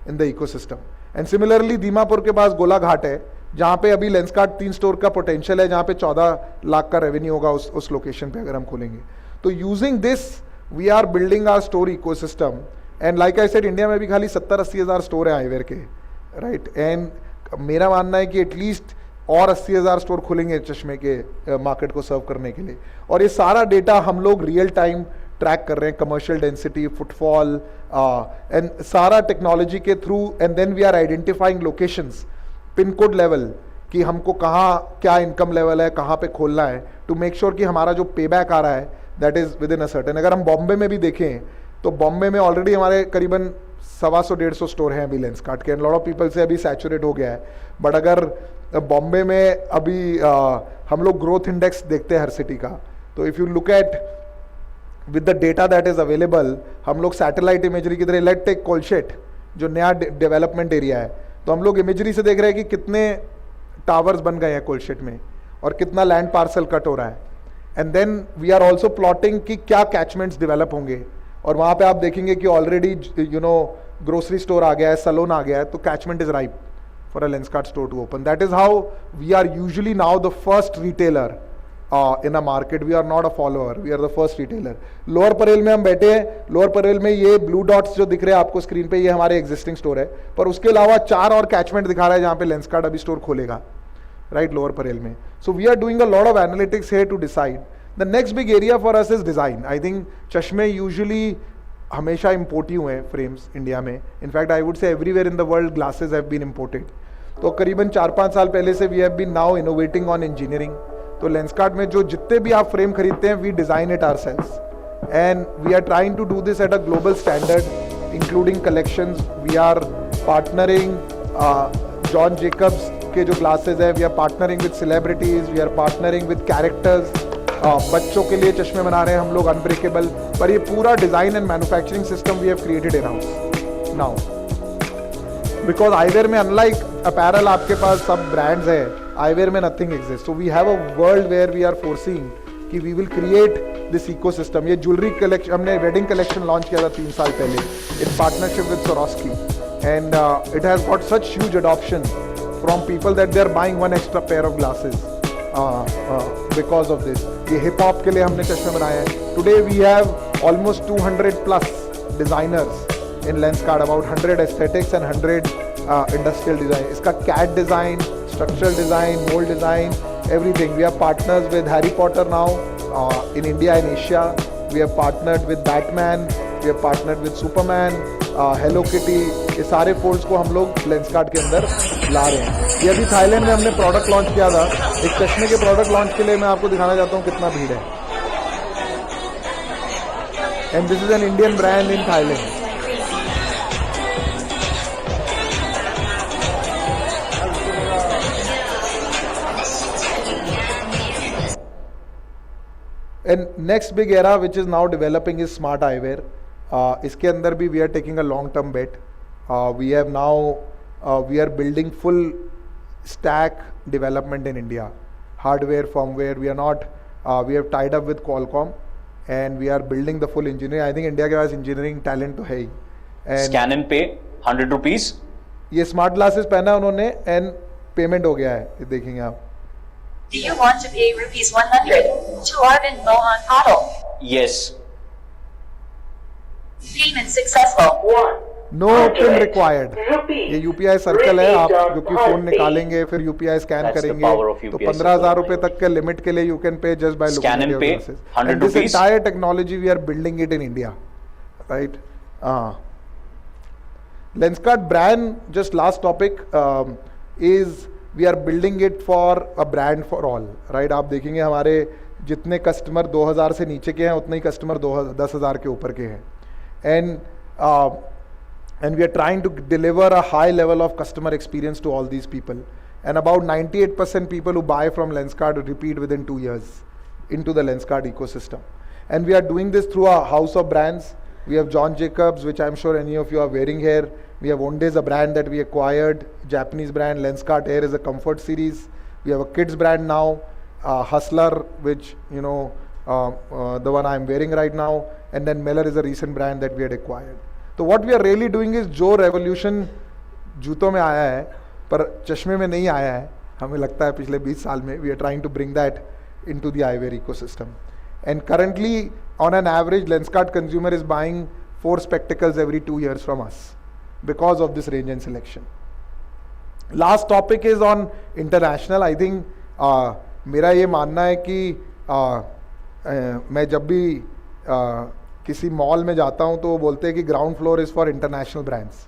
in the ecosystem. And similarly Dimapur के पास गोला घाट है जहाँ पे अभी लेंसकार्ट 3 स्टोर का पोटेंशियल है, जहाँ पे 14 लाख का रेवेन्यू होगा उस लोकेशन पे अगर हम खोलेंगे. तो using this we are building our store ecosystem. And like I said, India में भी खाली 70-80,000 स्टोर है आईवेयर के, राइट. एंड मेरा मानना है कि एटलीस्ट और 80,000 स्टोर खुलेंगे चश्मे के मार्केट को सर्व करने के लिए. और ये सारा डेटा हम लोग रियल टाइम ट्रैक कर रहे हैं, कमर्शियल डेंसिटी, फुटफॉल, एंड सारा टेक्नोलॉजी के through. And then we are identifying locations pin code level कि हमको कहाँ क्या इनकम लेवल है, कहाँ पे खोलना है, टू मेक श्योर कि हमारा जो पे बैक आ रहा है that is with in a certain. अगर हम बॉम्बे में भी देखें तो बॉम्बे में ऑलरेडी हमारे करीबन 125-150 स्टोर हैं अभी लेंसकार्ट के, एंड लॉट ऑफ पीपल से अभी सैचुरेट हो गया है. बट अगर बॉम्बे में अभी हम लोग ग्रोथ इंडेक्स देखते हैं हर सिटी का, तो if you look at with the data that is available, हम लोग सैटेलाइट इमेजरी की तरह, लेट टेक कोलशेट जो नया डेवलपमेंट एरिया है, तो हम लोग इमेजरी से देख रहे हैं कि कितने टावर्स बन गए हैं कोलशेट में और कितना लैंड पार्सल कट हो रहा है. And then we are also plotting कि क्या कैचमेंट्स डेवलप होंगे, और वहाँ पे आप देखेंगे कि ऑलरेडी ग्रोसरी स्टोर आ गया है, सलोन आ गया है, तो catchment is ripe for a Lenskart store to open. That is how we are usually now the first retailer in a market. We are not a follower, we are the first retailer. Lower Parel में हम बैठे हैं. Lower Parel में ये blue dots जो दिख रहे हैं आपको स्क्रीन पे, ये हमारे एग्जिस्टिंग स्टोर है, पर उसके अलावा 4 और कैचमेंट दिखा रहा है जहाँ पे लेंसकार्ट अभी स्टोर खोलेगा, राइट, लोअर परेल में. So we are doing a lot of analytics here to decide. The next big area for us is design. I think चश्मे यूजुअली हमेशा इम्पोर्ट ही हुए हैं फ्रेम्स इंडिया में. In fact I would say everywhere in the world glasses have been imported. तो करीबन 4-5 साल पहले से we have been now innovating on engineering. तो लेंसकार्ट में जो जितने भी आप फ्रेम खरीदते हैं, we design it ourselves, and we are trying to do this at a global standard including collections. We are partnering John Jacobs के जो ग्लासेस है, we are partnering with celebrities, we are partnering with characters. बच्चों के लिए चश्मे बना रहे हैं हम लोग अनब्रेकेबल, पर ये पूरा design and manufacturing system we have created in house now. Because eyewear में अनलाइक अपैरल आपके पास सब ब्रांड्स है, आईवेयर में nothing exist. So we have a world where we are forcing कि we will create this ecosystem. ये jewellery collection, हमने wedding collection launch किया था 3 साल पहले in partnership with Swarovski, and it has got such huge adoption from people that they are buying 1 extra pair of glasses because of this. ये hip hop के लिए हमने चश्मे बनाए हैं. Today we have almost 200+ designers in Lenskart, about 100 aesthetics and 100 industrial design. इसका CAD design, structural design, mold design, everything. We are partners with Harry Potter now in India and Asia. We have partnered with Batman, we have partnered with Superman, Hello Kitty. ये सारे folds को हम लोग Lenskart के अंदर ला रहे हैं. ये अभी थाईलैंड में हमने प्रोडक्ट लॉन्च किया था. एक चश्मे के प्रोडक्ट लॉन्च के लिए मैं आपको दिखाना चाहता हूँ कितना भीड़ है. And this is an Indian brand in Thailand. And next big era which is now developing is smart eyewear. इसके अंदर भी we are taking a long term bet. We have now we are building full stack development in India. Hardware, firmware. We are not. We have tied up with Qualcomm, and we are building the full engineering. I think India के पास engineering talent तो है ही. Scan and pay 100 rupees. ये smart glasses पहना उन्होंने and payment हो गया है. ये देखेंगे आप. Do you want to pay rupees 100 to Arvind Mohan Patel? Yes. Payment successful. No PIN required. ये UPI सर्कल है. आप जो कि फोन निकालेंगे फिर UPI स्कैन करेंगे तो 15,000 रुपए तक के लिमिट के लिए you can pay just by looking at your glasses. And this entire technology we are building it in India, right? Lenskart brand, just last topic, is we are building it for a brand for all, right? आप देखेंगे हमारे जितने customer 2000 से नीचे के हैं उतने ही customer 10,000 के ऊपर के हैं. And we are trying to deliver a high level of customer experience to all these people. And about 98% people who buy from Lenskart repeat within 2 years into the Lenskart ecosystem. And we are doing this through a house of brands. We have John Jacobs, which I'm sure any of you are wearing here. We have Ondays, a brand that we acquired, Japanese brand. Lenskart Air is a comfort series. We have a kids brand now, Hustler, which, the one I'm wearing right now. And then Meller is a recent brand that we had acquired. So what we are really doing is जो revolution जूतों में आया है पर चश्मे में नहीं आया है, हमें लगता है पिछले 20 साल में, we are trying to bring that into the eyewear ecosystem. And currently, on an average, Lenskart consumer is buying 4 spectacles every 2 years from us because of this range and selection. Last topic is on international. I think मेरा ये मानना है कि मैं जब भी किसी mall में जाता हूँ तो वो बोलते हैं कि ground floor is for international brands.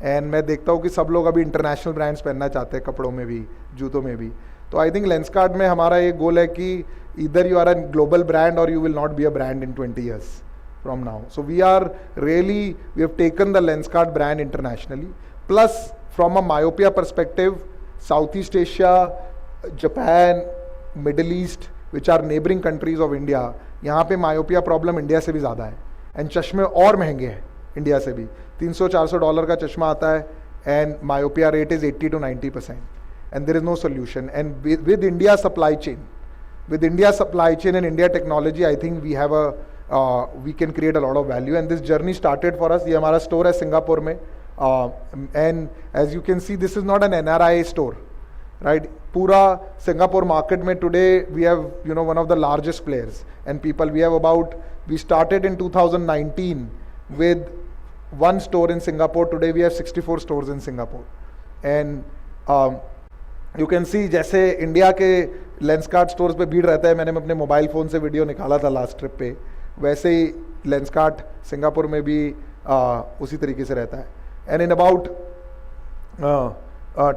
And मैं देखता हूँ कि सब लोग अभी इंटरनेशनल ब्रांड्स पहनना चाहते हैं, कपड़ों में भी, जूतों में भी. तो आई थिंक लेंसकार्ट में हमारा ये गोल है कि Either you are a global brand or you will not be a brand in 20 years from now. So we have taken the Lenskart brand internationally. Plus, from a myopia perspective, Southeast Asia, Japan, Middle East, which are neighboring countries of India, यहाँ पे myopia problem India से भी ज़्यादा है. And चश्मे और महंगे हैं इंडिया से भी. $300-400 का चश्मा आता है and myopia rate is 80 to 90%. And there is no solution. And with India's supply chain, and India technology, I think we can create a lot of value. And this journey started for us. ये हमारा store है Singapore में. And as you can see, this is not an NRI store, right? Pura Singapore market mein today we have one of the largest players and people. We started in 2019 with one store in Singapore. Today we have 64 stores in Singapore. And you can see जैसे India के Lenskart stores पे भीड़ रहता है, मैंने अपने mobile phone से video निकाला था लास्ट ट्रिप पे, वैसे ही लेंसकार्ट सिंगापुर में भी उसी तरीके से रहता है. And in about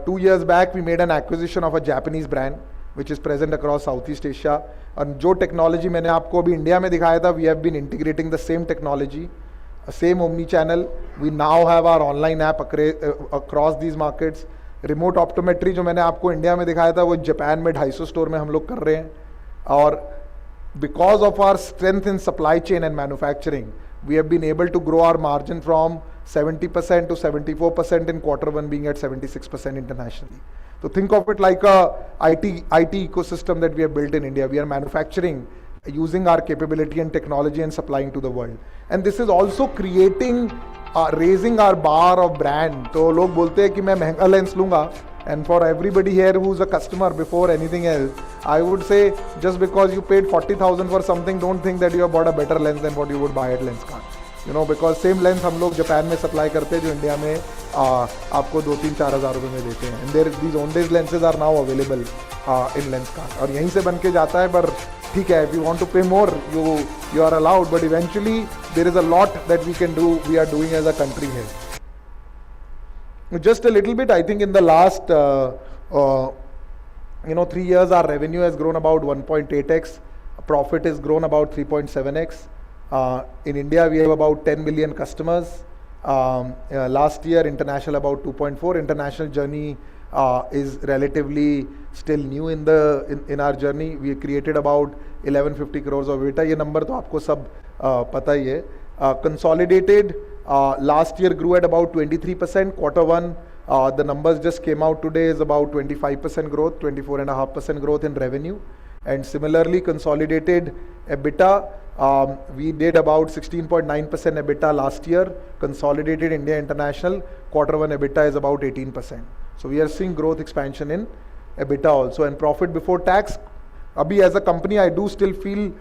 2 years back we made an acquisition of a Japanese brand which is present across Southeast Asia. और जो टेक्नोलॉजी मैंने आपको अभी इंडिया में दिखाया था, we have been integrating the same technology, same omni channel. We now have our online app across these markets. Remote optometry जो मैंने आपको इंडिया में दिखाया था वो जापान में 250 स्टोर में हम लोग कर रहे हैं. और because of our strength in supply chain and manufacturing we have been able to grow our margin from 70% to 74% in Q1 being at 76% internationally. So think of it like a IT ecosystem that we have built in India. We are manufacturing using our capability and technology and supplying to the world. And this is also creating raising our bar of brand. तो लोग बोलते हैं कि मैं महंगा lens लूँगा. And for everybody here who's a customer before anything else, I would say just because you paid 40,000 for something, don't think that you have bought a better lens than what you would buy at Lenskart. Because same lens हम लोग Japan में supply करते हैं जो India में आपको 2-3-4 हज़ार रुपये में देते हैं. And these on-days lenses are now available in Lenskart. और यहीं से बन के जाता है. पर ठीक है, if you want to pay more, you are allowed. But eventually there is a lot that we can do. We are doing as a country here. Just a little bit, I think in the last 3 years our revenue has grown about 1.8x. Profit has grown about 3.7x. In India we have about 10 million customers. Last year international about 2.4. International journey is relatively still new in our journey. We created about 1150 crores of EBITDA. ये number तो आपको सब पता ही है. Consolidated last year grew at about 23%. Q1 the numbers just came out today is about 25% growth, 24.5% growth in revenue. And similarly consolidated EBITDA, we did about 16.9% EBITDA last year. Consolidated India International Q1 EBITDA is about 18%. So we are seeing growth expansion in EBITDA also. And profit before tax, abhi as a company I do still feel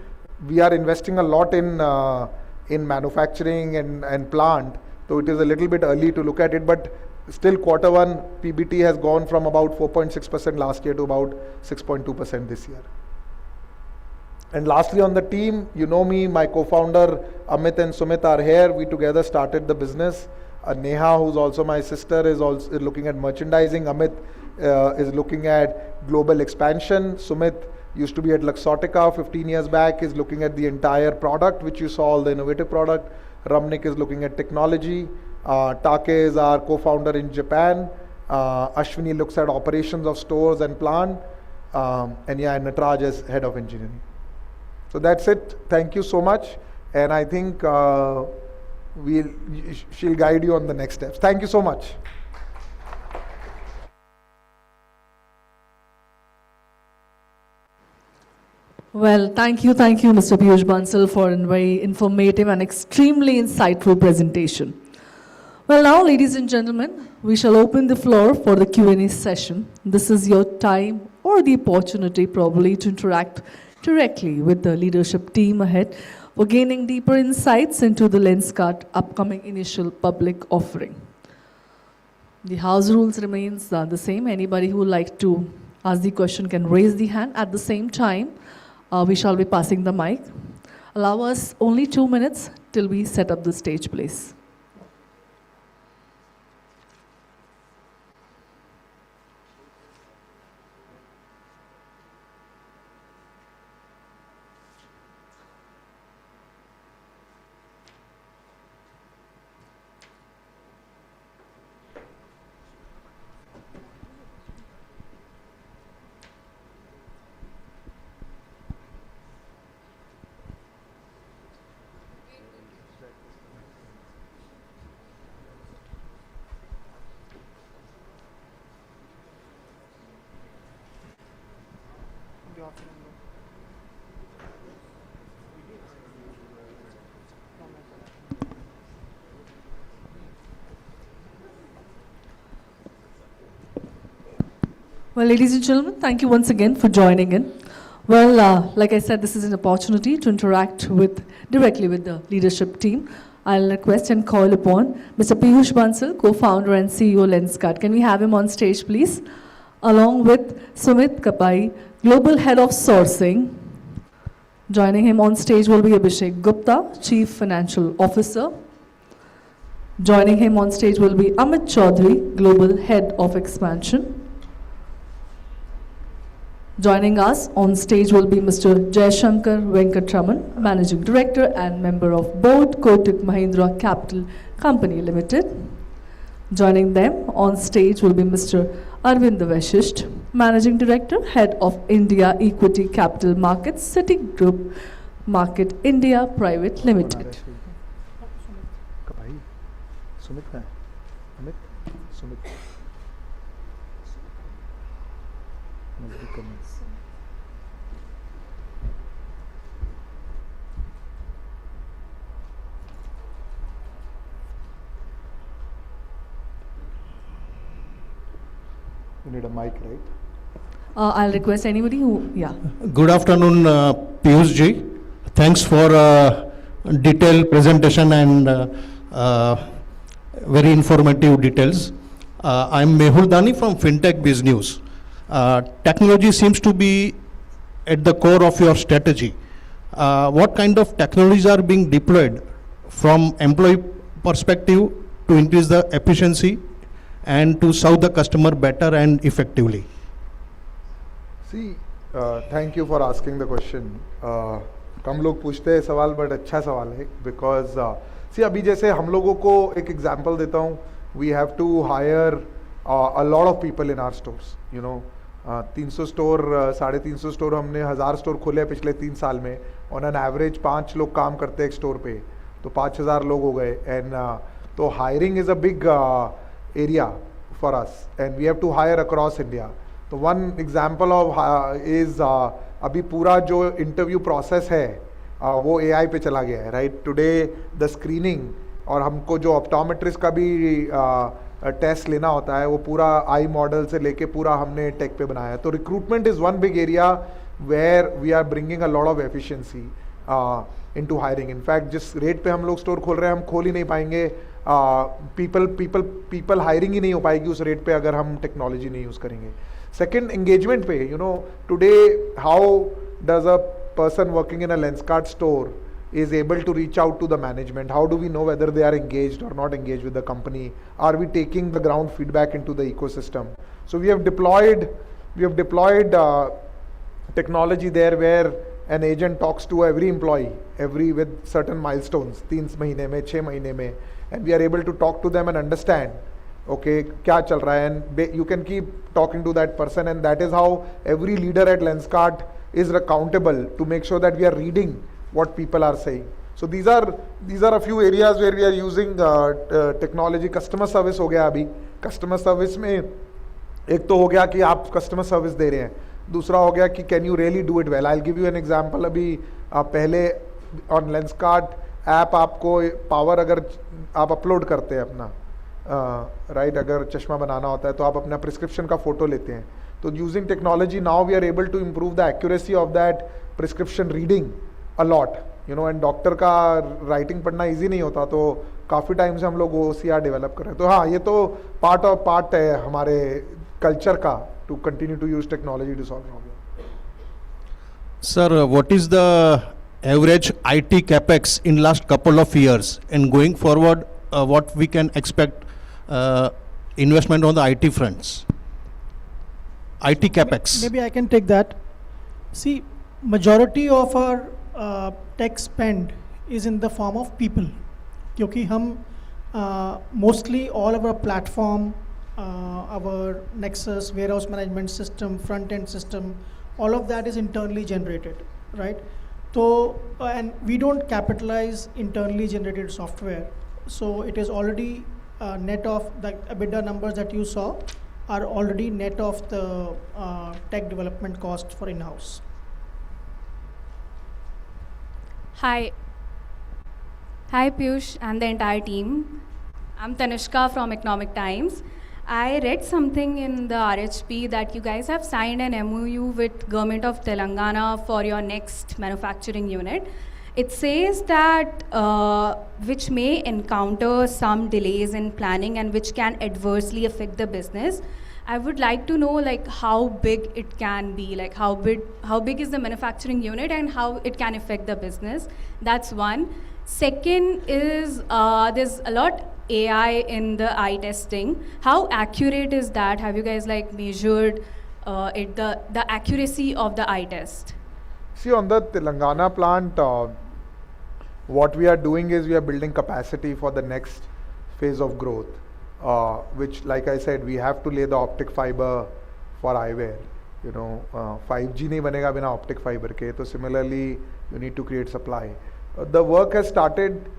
we are investing a lot in manufacturing and plant. So it is a little bit early to look at it, but still Q1 PBT has gone from about 4.6% last year to about 6.2% this year. And lastly on the team, you know me, my co-founder Amit and Sumit are here. We together started the business. Neha, who's also my sister, is also looking at merchandising. Amit is looking at global expansion. Sumit used to be at Luxottica 15 years back, is looking at the entire product, which you saw, all the innovative product. Ramnik is looking at technology. Take is our co-founder in Japan. Ashwini looks at operations of stores and plant. And Nataraj is head of engineering. So that's it. Thank you so much. And I think she'll guide you on the next steps. Thank you so much. Well, thank you, Mr. Piyush Bansal, for a very informative and extremely insightful presentation. Well, now, ladies and gentlemen, we shall open the floor for the Q&A session. This is your time or the opportunity probably to interact directly with the leadership team ahead for gaining deeper insights into the Lenskart upcoming initial public offering. The house rules remains the same. Anybody who would like to ask the question can raise the hand. At the same time, we shall be passing the mic. Allow us only 2 minutes till we set up the stage, please. Well, ladies and gentlemen, thank you once again for joining in. Well, like I said, this is an opportunity to interact directly with the leadership team. I'll request and call upon Mr. Piyush Bansal, co-founder and CEO Lenskart. Can we have him on stage, please? Along with Sumit Kapai, Global Head of Sourcing. Joining him on stage will be Abhishek Gupta, Chief Financial Officer. Joining him on stage will be Amit Chaudhary, Global Head of Expansion. Joining us on stage will be Mr. Jaishankar Venkatraman, Managing Director and Member of Board, Kotak Mahindra Capital Company Limited. Joining them on stage will be Mr. Arvind Vashisht, Managing Director, Head of India Equity Capital Markets, Citigroup Market India Private Limited. You need a mic, right? I'll request anybody who, yeah. Good afternoon, Piyush ji. Thanks for detailed presentation and very informative details. I'm Mehul Dani from FinTech Biz News. Technology seems to be at the core of your strategy. What kind of technologies are being deployed from employee perspective to increase the efficiency and to serve the customer better and effectively? See, thank you for asking the question. कम लोग पूछते हैं सवाल, but अच्छा सवाल है, because सी अभी जैसे हम लोगों को एक एग्जांपल देता हूँ, we have to hire a lot of people in our stores, you know 300 store 350 store हमने 1000 स्टोर खोले पिछले 3 साल में. ऑन एन एवरेज 5 लोग काम करते हैं एक स्टोर पे, तो 5000 लोग हो गए. एंड तो hiring is a big area for us and we have to hire across India. तो वन एग्जाम्पल ऑफ इज़ अभी पूरा जो इंटरव्यू प्रोसेस है वो AI पे चला गया है, राइट. टुडे द स्क्रीनिंग और हमको जो ऑप्टोमेट्रिस्ट का भी टेस्ट लेना होता है वो पूरा आई मॉडल से लेके पूरा हमने टेक पे बनाया है. तो recruitment is one big area where we are bringing a lot of efficiency into hiring. In fact जिस रेट पे हम लोग स्टोर खोल रहे हैं हम खोल ही नहीं पाएंगे, पीपल हायरिंग ही नहीं हो पाएगी उस रेट पे अगर हम टेक्नोलॉजी नहीं यूज़ करेंगे. सेकेंड, एंगेजमेंट पे, you know today how does a person working in a Lenskart store is able to reach out to the management? How do we know whether they are engaged or not engaged with the company? Are we taking the ground feedback into the ecosystem? So we have deployed technology there where an agent talks to every employee with certain milestones, 3 महीने में 6 महीने में, and we are able to talk to them and understand okay क्या चल रहा है, and you can keep talking to that person, and that is how every leader at Lenskart is accountable to make sure that we are reading what people are saying. So these are a few areas where we are using technology. Customer service हो गया अभी. Customer service में एक तो हो गया कि आप customer service दे रहे हैं, दूसरा हो गया कि can you really do it well. I'll give you an example. अभी पहले on Lenskart ऐप आपको पावर अगर आप अपलोड करते हैं अपना राइट, अगर चश्मा बनाना होता है तो आप अपना प्रिस्क्रिप्शन का फोटो लेते हैं. तो using technology now we are able to improve the accuracy of that prescription reading a lot, you know. And doctor का राइटिंग पढ़ना इजी नहीं होता, तो काफ़ी टाइम से हम लोग OCR डेवलप कर रहे हैं. तो हाँ, ये तो पार्ट है हमारे कल्चर का to continue to use technology to solve problem. Sir, what is the average IT capex in last couple of years, and going forward what we can expect investment on the IT fronts? IT capex. Maybe I can take that. See, majority of our tech spend is in the form of people. क्योंकि हम mostly all of our platform, our Nexus, warehouse management system, front end system, all of that is internally generated, right? So, and we don't capitalize internally generated software. So it is already net of the EBITDA numbers that you saw are already net of the tech development cost for in-house. Hi. Hi Piyush and the entire team. I'm Tanishka from Economic Times. I read something in the RHP that you guys have signed an MOU with Government of Telangana for your next manufacturing unit. It says that which may encounter some delays in planning and which can adversely affect the business. I would like to know like how big it can be, like how big is the manufacturing unit and how it can affect the business. That's one. Second is there's a lot AI in the eye testing. How accurate is that? Have you guys like measured the accuracy of the eye test? See, on the Telangana plant, what we are doing is we are building capacity for the next phase of growth, which, like I said, we have to lay the optic fiber for eyewear. 5G nahi banega bina optic fiber ke, so similarly, you need to create supply. The work has started,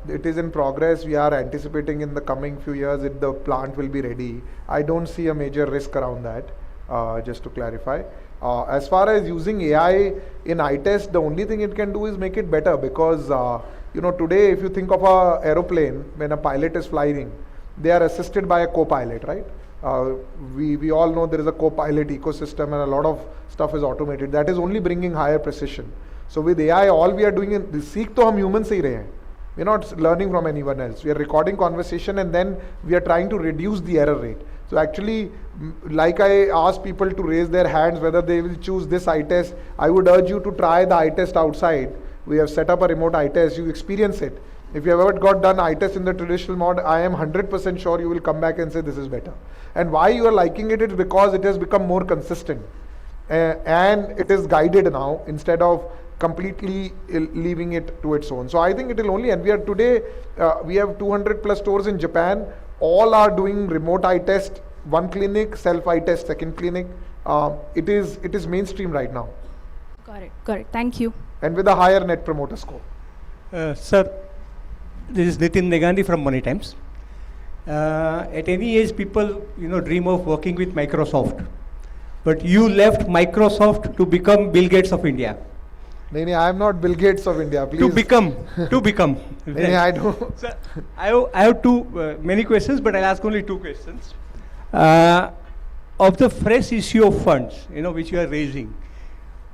it is in progress. We are anticipating in the coming few years that the plant will be ready. I don't see a major risk around that, just to clarify. As far as using AI in eye test, the only thing it can do is make it better because, today if you think of an aeroplane, when a pilot is flying, they are assisted by a co-pilot, right? We all know there is a co-pilot ecosystem and a lot of stuff is automated. That is only bringing higher precision. So with AI, all we are doing is seek to hum humans se hi rahe hain. We are not learning from anyone else. We are recording conversation and then we are trying to reduce the error rate. So actually, like I asked people to raise their hands whether they will choose this eye test, I would urge you to try the eye test outside. We have set up a remote eye test. You experience it. If you have ever got done eye test in the traditional mode, I am 100% sure you will come back and say this is better. And why you are liking it is because it has become more consistent. And it is guided now instead of completely leaving it to its own. So I think it will only, and we are today, we have 200 plus stores in Japan. All are doing remote eye test, one clinic, self eye test, second clinic. It is mainstream right now. Got it. Thank you. And with a higher net promoter score. Sir, this is Nitin Negandhi from Money Times. At any age, people dream of working with Microsoft, but you left Microsoft to become Bill Gates of India. No, I am not Bill Gates of India. Please. To become. No, I don't. Sir, I have many questions, but I'll ask only two questions. Of the fresh issue of funds, which you are raising,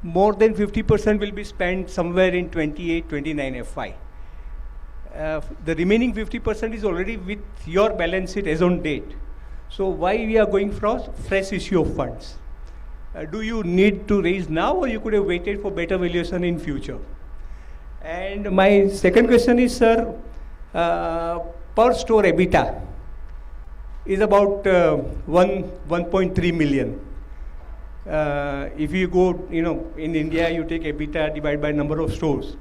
more than 50% will be spent somewhere in 28-29 FY. The remaining 50% is already with your balance sheet as on date. So why we are going for fresh issue of funds? Do you need to raise now, or you could have waited for better valuation in future? And my second question is, sir, per store EBITDA is about 1.3 million. If you go, in India, you take EBITDA divided by number of stores.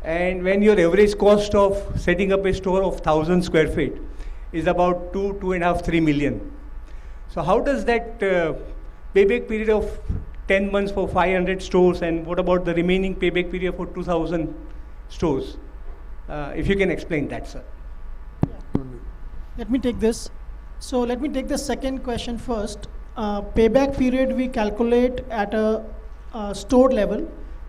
And when your average cost of setting up a store of 1,000 square feet is about 2.5, 3 million. So how does that payback period of 10 months for 500 stores, and what about the remaining payback period for 2,000 stores? If you can explain that, sir. Let me take this. So let me take the second question first. Payback period we calculate at a store level.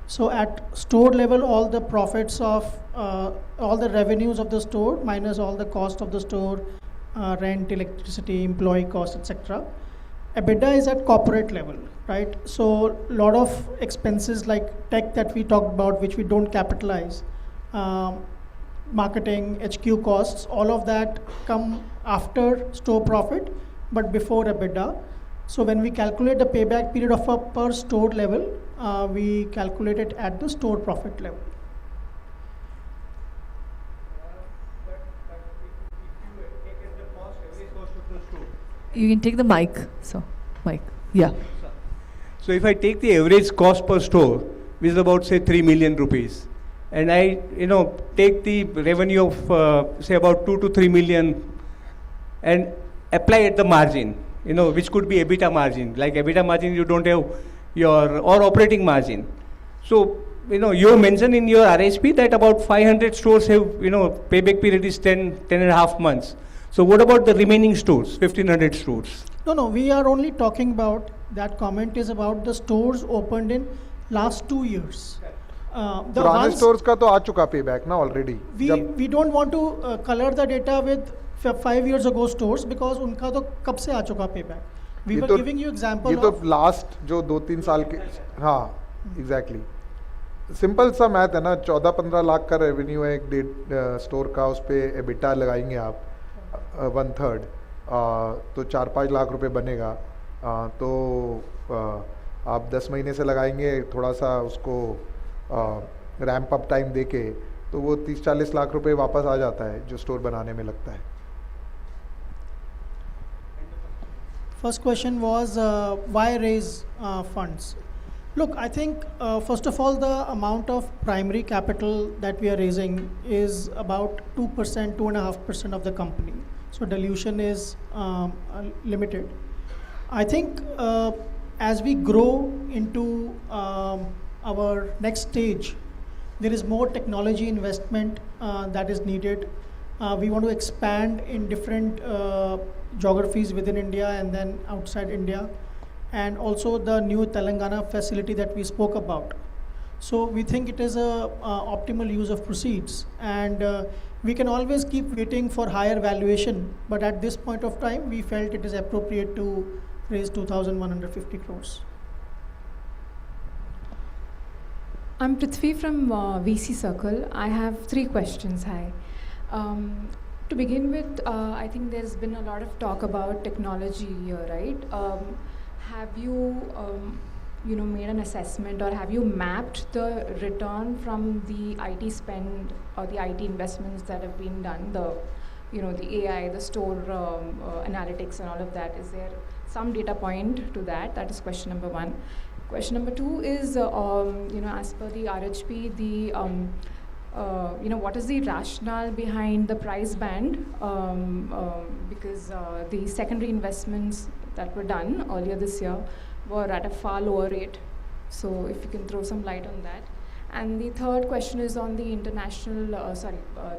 So at store level, all the profits of all the revenues of the store minus all the cost of the store, rent, electricity, employee costs, etc. EBITDA is at corporate level, right? So a lot of expenses like tech that we talked about, which we don't capitalize, marketing, HQ costs, all of that come after store profit, but before EBITDA. So when we calculate the payback period of a per store level, we calculate it at the store profit level. You can take the mic. Yeah. So if I take the average cost per store, which is about say 3 million rupees, and I take the revenue of say about 2 to 3 million and apply at the margin, which could be EBITDA margin. Like EBITDA margin, you don't have or operating margin. So you mentioned in your RHP that about 500 stores have payback period is 10.5 months. So what about the remaining stores, 1,500 stores? No, we are only talking about, that comment is about the stores opened in last 2 years. the पुराने ones stores का तो आ चुका payback ना already. we don't want to color the data with 5 years ago stores because उनका तो कब से आ चुका payback. We were giving you example ये तो of लास्ट जो 2-3 साल के, हाँ एग्जैक्टली. सिंपल सा मैथ है ना, 14-15 लाख का रेवेन्यू है एक स्टोर का, उस पर एबिटा लगाएंगे आप 1/3, तो 4-5 लाख रुपए बनेगा. तो आप 10 महीने से लगाएंगे, थोड़ा सा उसको रैंप अप टाइम देके, तो वो 30-40 लाख रुपए वापस आ जाता है जो स्टोर बनाने में लगता है. First question was why raise funds? Look, I think first of all the amount of primary capital that we are raising is about 2%, 2.5% of the company. So dilution is limited. I think as we grow into our next stage, there is more technology investment that is needed. We want to expand in different geographies within India and then outside India, and also the new Telangana facility that we spoke about. So we think it is a optimal use of proceeds, and we can always keep waiting for higher valuation, but at this point of time we felt it is appropriate to raise 2,150 crores. I'm Prithvi from VC Circle. I have 3 questions. Hi. To begin with, I think there's been a lot of talk about technology here, right? Have you, made an assessment, or have you mapped the return from the IT spend or the IT investments that have been done? The AI, the store analytics, and all of that. Is there some data point to that? That is question number 1. Question number 2 is, as per the RHP, what is the rationale behind the price band? Because the secondary investments that were done earlier this year were at a far lower rate. So if you can throw some light on that. And the third question is on the international,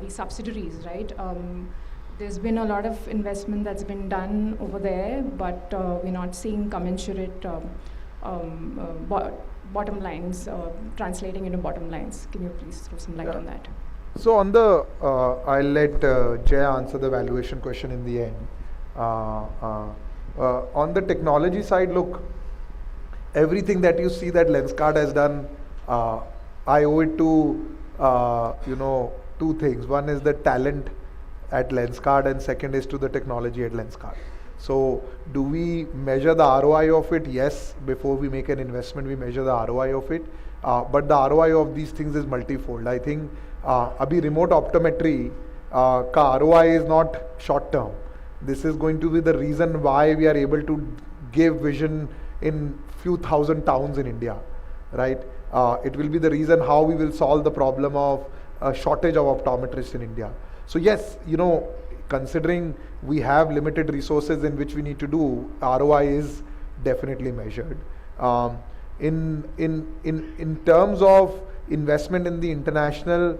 the subsidiaries, right? There's been a lot of investment that's been done over there, but we're not seeing commensurate bottom lines, translating into bottom lines. Can you please throw some light on that? So on the, I'll let Jay answer the valuation question in the end. On the technology side, look, everything that you see that Lenskart has done, I owe it to, 2 things. One is the talent at Lenskart, and second is to the technology at Lenskart. So do we measure the ROI of it? Yes, before we make an investment, we measure the ROI of it. But the ROI of these things is multifold. I think abhi remote optometry ka ROI is not short term. This is going to be the reason why we are able to give vision in few thousand towns in India, right? It will be the reason how we will solve the problem of a shortage of optometrists in India. So yes, considering we have limited resources in which we need to do, ROI is definitely measured. In terms of investment in the international,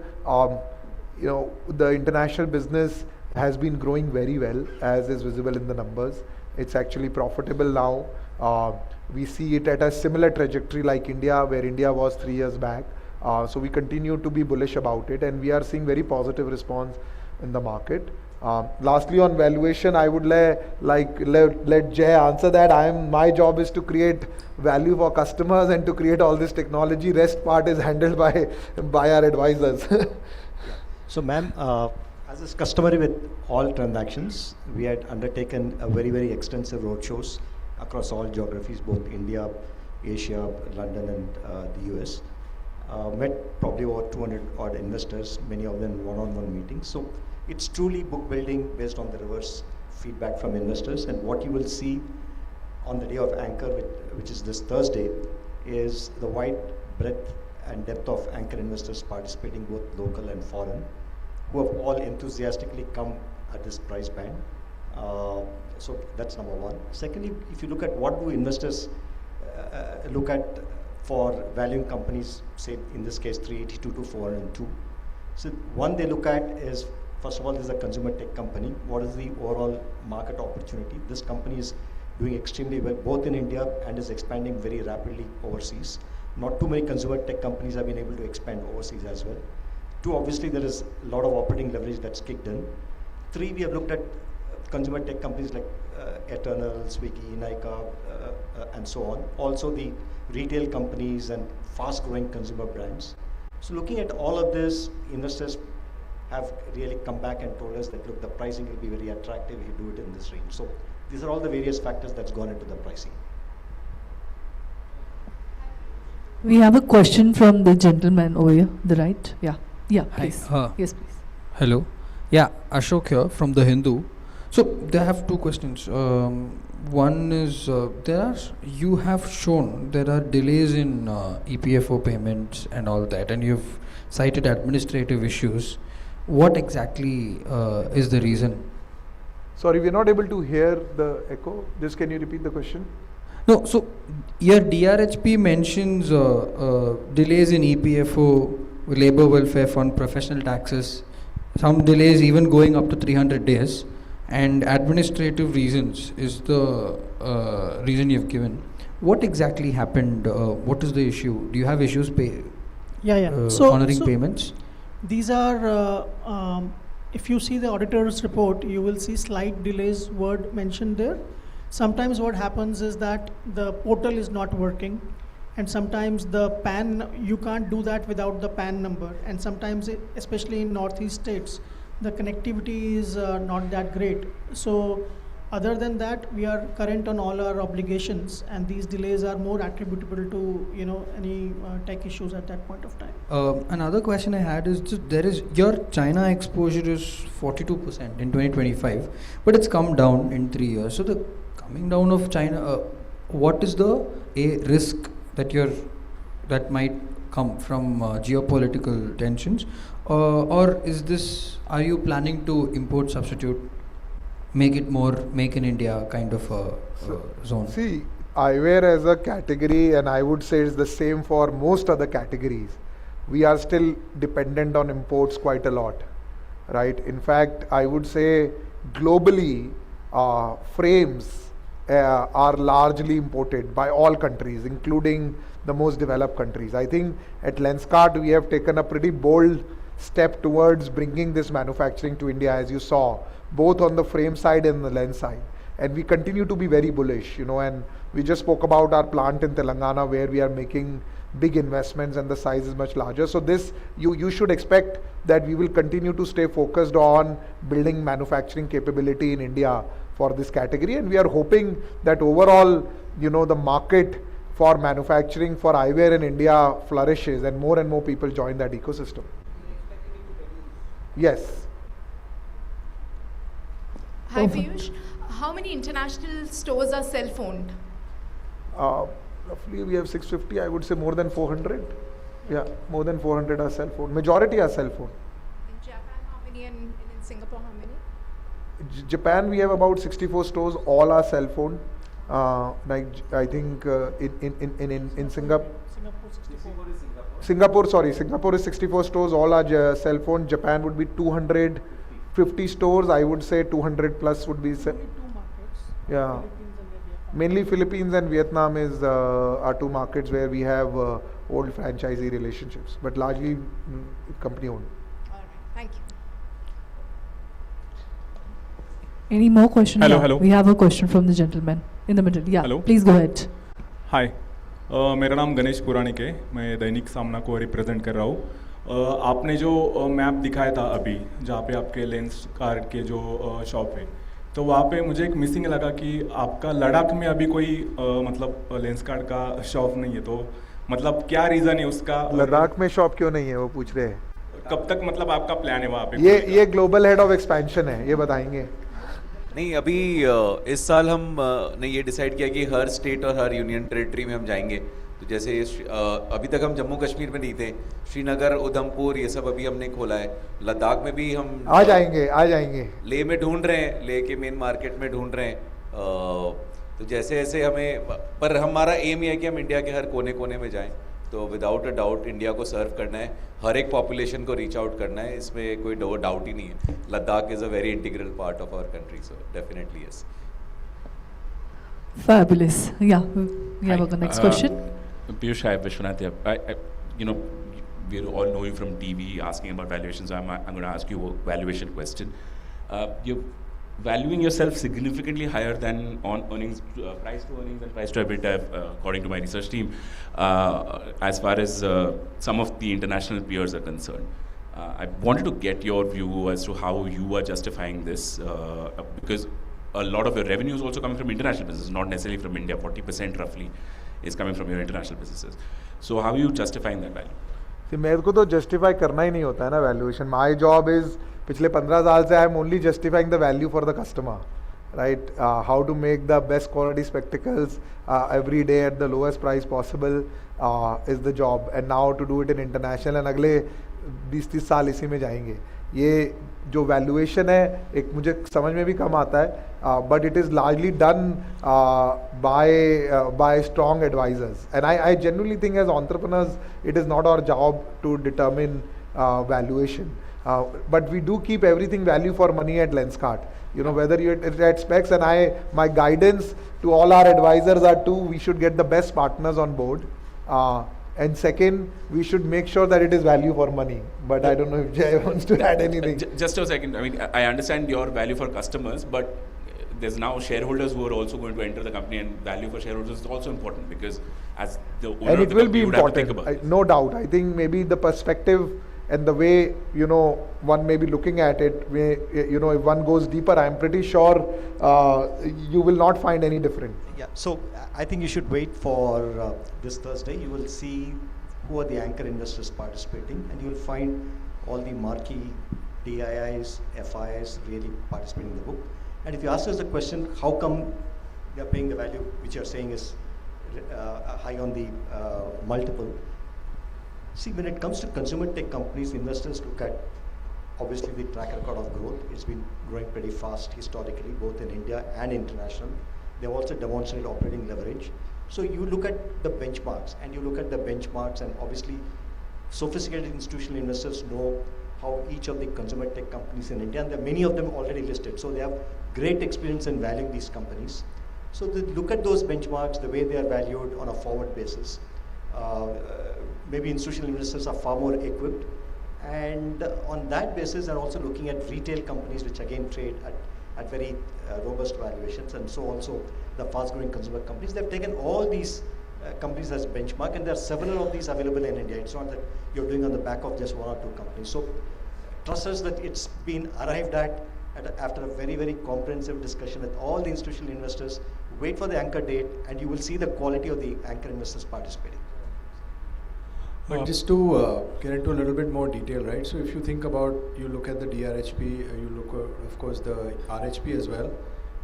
the international business has been growing very well, as is visible in the numbers. It's actually profitable now. We see it at a similar trajectory like India, where India was 3 years back. So we continue to be bullish about it, and we are seeing very positive response in the market. Lastly, on valuation, I would let Jay answer that. My job is to create value for customers and to create all this technology. Rest part is handled by our advisors. So, ma'am, as is customary with all transactions, we had undertaken a very, very extensive roadshows across all geographies, both India, Asia, London, and the US. Met probably over 200 odd investors, many of them one-on-one meetings. So it's truly book building based on the reverse feedback from investors. And what you will see on the day of Anchor, which is this Thursday, is the wide breadth and depth of Anchor investors participating, both local and foreign, who have all enthusiastically come at this price band. So that's number 1. Secondly, if you look at what do investors look at for valuing companies, say in this case 382 to 402. So one they look at is, first of all, this is a consumer tech company. What is the overall market opportunity? This company is doing extremely well, both in India and is expanding very rapidly overseas. not too many consumer tech companies have been able to expand overseas as well. 2, obviously there is a lot of operating leverage that's kicked in. 3, we have looked at consumer tech companies like Eternal, Swiggy, Nykaa, and so on. Also the retail companies and fast-growing consumer brands. So looking at all of this, investors have really come back and told us that, look, the pricing will be very attractive if you do it in this range. So these are all the various factors that's gone into the pricing. We have a question from the gentleman over here, the right. Yeah, please. Yes, please. Hello. Yeah, Ashok here from The Hindu. So they have 2 questions. One is you have shown there are delays in EPFO payments and all that, and you've cited administrative issues. What exactly is the reason? Sorry, we're not able to hear the echo. Just can you repeat the question? No, so your DRHP mentions delays in EPFO, labor welfare fund, professional taxes, some delays even going up to 300 days, and administrative reasons is the reason you've given. What exactly happened? What is the issue? Do you have issues honoring payments? These are, if you see the auditor's report, you will see slight delays word mentioned there. Sometimes what happens is that the portal is not working, and sometimes the PAN, you can't do that without the PAN number, and sometimes, especially in Northeast states, the connectivity is not that great. So other than that, we are current on all our obligations, and these delays are more attributable to any tech issues at that point of time. Another question I had is your China exposure is 42% in 2025, but it's come down in 3 years. So the coming down of China, what is the risk that might come from geopolitical tensions, or are you planning to import substitute, make it more make in India kind of zone? See, eyewear as a category, and I would say it's the same for most other categories, we are still dependent on imports quite a lot, right? In fact, I would say globally, frames are largely imported by all countries, including the most developed countries. I think at Lenskart we have taken a pretty bold step towards bringing this manufacturing to India, as you saw, both on the frame side and the lens side. And we continue to be very bullish, and we just spoke about our plant in Telangana where we are making big investments and the size is much larger. So this, you should expect that we will continue to stay focused on building manufacturing capability in India for this category, and we are hoping that overall, the market for manufacturing for eyewear in India flourishes and more people join that ecosystem. Yes. Hi Piyush, how many international stores are self-owned? Roughly we have 650, I would say more than 400. Yeah, more than 400 are self-owned. Majority are self-owned. In Japan, how many? And in Singapore, how many? Japan, we have about 64 stores, all are self-owned. I think in Singapore, Singapore is 64 stores, all are self-owned. Japan would be 250 stores, I would say 200 plus would be. Yeah, mainly Philippines and Vietnam are 2 markets where we have old franchisee relationships, but largely company owned. All right, thank you. Any more questions? Hello. We have a question from the gentleman in the middle. Yeah, Hello. Please go ahead. हाय, मेरा नाम गणेश पुराणिक है, मैं दैनिक सामना को represent कर रहा हूँ। आपने जो मैप दिखाया था अभी, जहाँ पे आपके लेंसकार्ट के जो शॉप है, तो वहाँ पे मुझे एक मिसिंग लगा कि आपका लद्दाख में अभी कोई मतलब लेंसकार्ट का शॉप नहीं है, तो मतलब क्या रीज़न है उसका? लद्दाख में शॉप क्यों नहीं है, वो पूछ रहे हैं। कब तक मतलब आपका प्लान है वहाँ पे? ये ग्लोबल हेड ऑफ एक्सपेंशन है, ये बताएंगे। नहीं, अभी इस साल हम ने ये डिसाइड किया कि हर स्टेट और हर यूनियन टेरिटरी में हम जाएंगे। तो जैसे अभी तक हम जम्मू कश्मीर में नहीं थे, श्रीनगर, उधमपुर ये सब अभी हमने खोला है। लद्दाख में भी हम आ जाएंगे लेह में ढूंढ रहे हैं, लेह के मेन मार्केट में ढूंढ रहे हैं। तो जैसे ऐसे हमें, पर हमारा एम ये है कि हम इंडिया के हर कोने कोने में जाएं। तो विदाउट अ डाउट इंडिया को सर्व करना है, हर एक पॉपुलेशन को रीच आउट करना है, इसमें कोई डाउट ही नहीं है। Ladakh is a very integral part of our country, so definitely yes. Fabulous. Yeah, we have the next question. Piyush, hi, Vishwanath here. We all know you from TV asking about valuations. I'm going to ask you a valuation question. You're valuing yourself significantly higher than on earnings, price to earnings and price to EBITDA, according to my research team, as far as some of the international peers are concerned. I wanted to get your view as to how you are justifying this, because a lot of your revenue is also coming from international businesses, not necessarily from India. 40% roughly is coming from your international businesses. So how are you justifying that value? See, मेरे को तो justify करना ही नहीं होता है ना valuation. My job is पिछले 15 साल से I am only justifying the value for the customer, right? How to make the best quality spectacles every day at the lowest price possible is the job. And now to do it in international, and अगले 20-30 साल इसी में जाएंगे. ये जो valuation है एक मुझे समझ में भी कम आता है, but it is largely done by strong advisors. And I genuinely think as entrepreneurs, it is not our job to determine valuation. But we do keep everything value for money at Lenskart. Whether you're at Specs, and my guidance to all our advisors are we should get the best partners on board. And second, we should make sure that it is value for money. But I don't know if Jay wants to add anything. Just a second. I mean, I understand your value for customers, but there's now shareholders who are also going to enter the company, and value for shareholders is also important, because as the owner and of it the will company, be you would have to important, think about no doubt. I think maybe the perspective and the way one may be looking at it, if one goes deeper, I'm pretty sure you will not find any different. Yeah, so I think you should wait for this Thursday. You will see who are the anchor investors participating, and you will find all the marquee DIIs, FIs really participating in the book. And if you ask us the question, how come they are paying the value, which you are saying is high on the multiple? See, when it comes to consumer tech companies, investors look at obviously the track record of growth. It's been growing pretty fast historically, both in India and international. They've also demonstrated operating leverage. So you look at the benchmarks, and obviously sophisticated institutional investors know how each of the consumer tech companies in India, and there are many of them already listed, so they have great experience in valuing these companies. So they look at those benchmarks, the way they are valued on a forward basis. Maybe institutional investors are far more equipped, and on that basis they're also looking at retail companies, which again trade at very robust valuations, and so also the fast growing consumer companies. They've taken all these companies as benchmark, and there are several of these available in India. It's not that you're doing on the back of just one or two companies. So trust us that it's been arrived at after a very, very comprehensive discussion with all the institutional investors. Wait for the anchor date, and you will see the quality of the anchor investors participating. But just to get into a little bit more detail, right? So if you think about, you look at the DRHP, you look of course the RHP as well.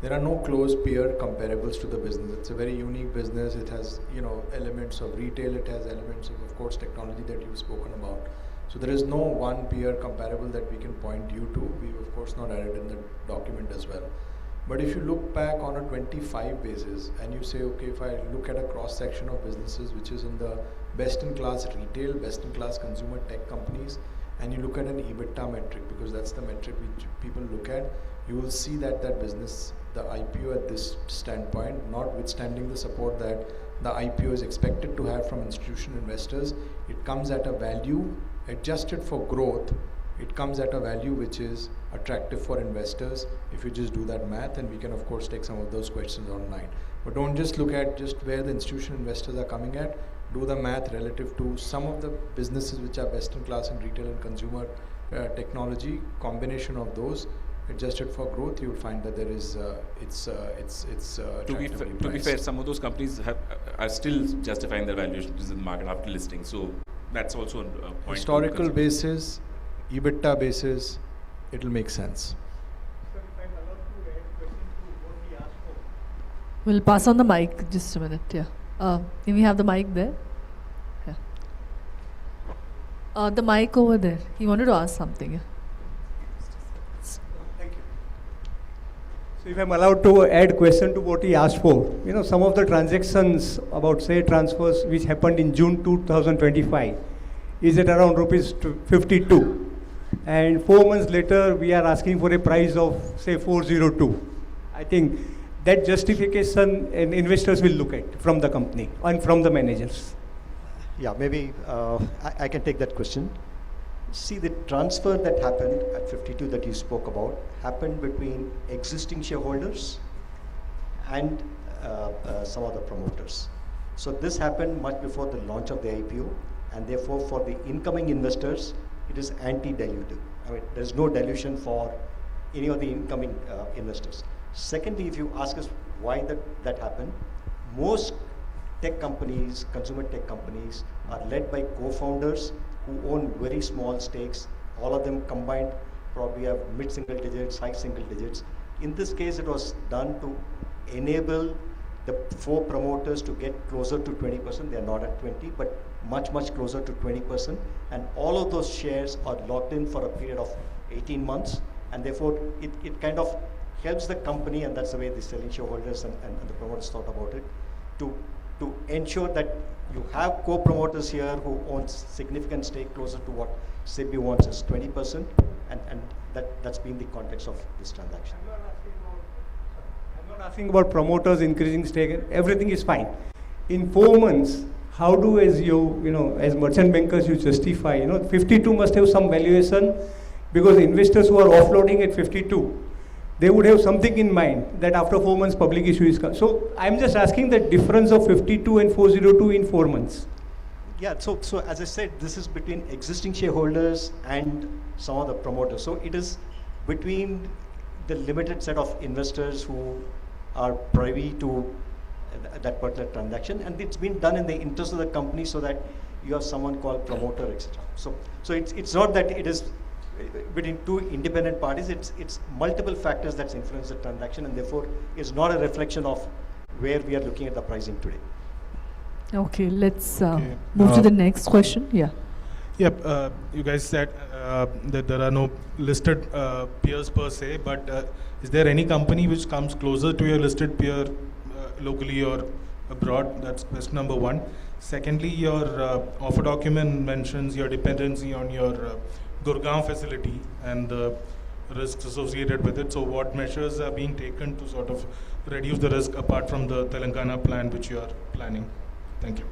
There are no close peer comparables to the business. It's a very unique business. It has elements of retail. It has elements of course technology that you've spoken about. So there is no one peer comparable that we can point you to. We've of course not added in the document as well. But if you look back on a 25 basis and you say, okay, if I look at a cross section of businesses which is in the best in class retail, best in class consumer tech companies, and you look at an EBITDA metric, because that's the metric which people look at, you will see that that business, the IPO at this standpoint, notwithstanding the support that the IPO is expected to have from institutional investors, it comes at a value adjusted for growth. It comes at a value which is attractive for investors if you just do that math, and we can of course take some of those questions online. But don't just look at just where the institutional investors are coming at, do the math relative to some of the businesses which are best in class in retail and consumer technology. Combination of those adjusted for growth, you will find that there is it's to be fair, some of those companies are still justifying their valuations in the market after listing. So that's also a point. Historical basis, EBITDA basis, it will make sense. We'll pass on the mic just a minute. Yeah. Can we have the mic there? Yeah. The mic over there. He wanted to ask something. Yeah. Thank you. So if I'm allowed to add question to what he asked for, some of the transactions about say transfers which happened in June 2025 is at around rupees 52. And 4 months later, we are asking for a price of say 402. I think that justification and investors will look at from the company and from the managers. Yeah, maybe I can take that question. See, the transfer that happened at 52 that you spoke about happened between existing shareholders and some other promoters. So this happened much before the launch of the IPO, and therefore for the incoming investors, it is anti-dilutive. I mean, there's no dilution for any of the incoming investors. Secondly, if you ask us why that happened, most tech companies, consumer tech companies, are led by co-founders who own very small stakes. All of them combined probably have mid-single digits, high single digits. In this case, it was done to enable the 4 promoters to get closer to 20%. They are not at 20, but much, much closer to 20%. And all of those shares are locked in for a period of 18 months. And therefore, it kind of helps the company, and that's the way the selling shareholders and the promoters thought about it, to ensure that you have co-promoters here who own significant stake closer to what SEBI wants is 20%, and that's been the context of this transaction. I'm not asking about promoters increasing stake. Everything is fine. In 4 months, how do as as merchant bankers you justify, 52 must have some valuation, because investors who are offloading at 52, they would have something in mind that after 4 months public issue is come. So I'm just asking the difference of 52 and 402 in 4 months. Yeah, so as I said, this is between existing shareholders and some of the promoters. So it is between the limited set of investors who are privy to that particular transaction, and it's been done in the interest of the company so that you have someone called promoter, etc. So it's not that it is between 2 independent parties. It's multiple factors that's influenced the transaction, and therefore it's not a reflection of where we are looking at the pricing today. Okay, let's move to the next question. Yeah. Yep, you guys said that there are no listed peers per se, but is there any company which comes closer to your listed peer locally or abroad? That's question number 1. Secondly, your offer document mentions your dependency on your Gurgaon facility and the risks associated with it. So what measures are being taken to sort of reduce the risk apart from the Telangana plan which you are planning? Thank you.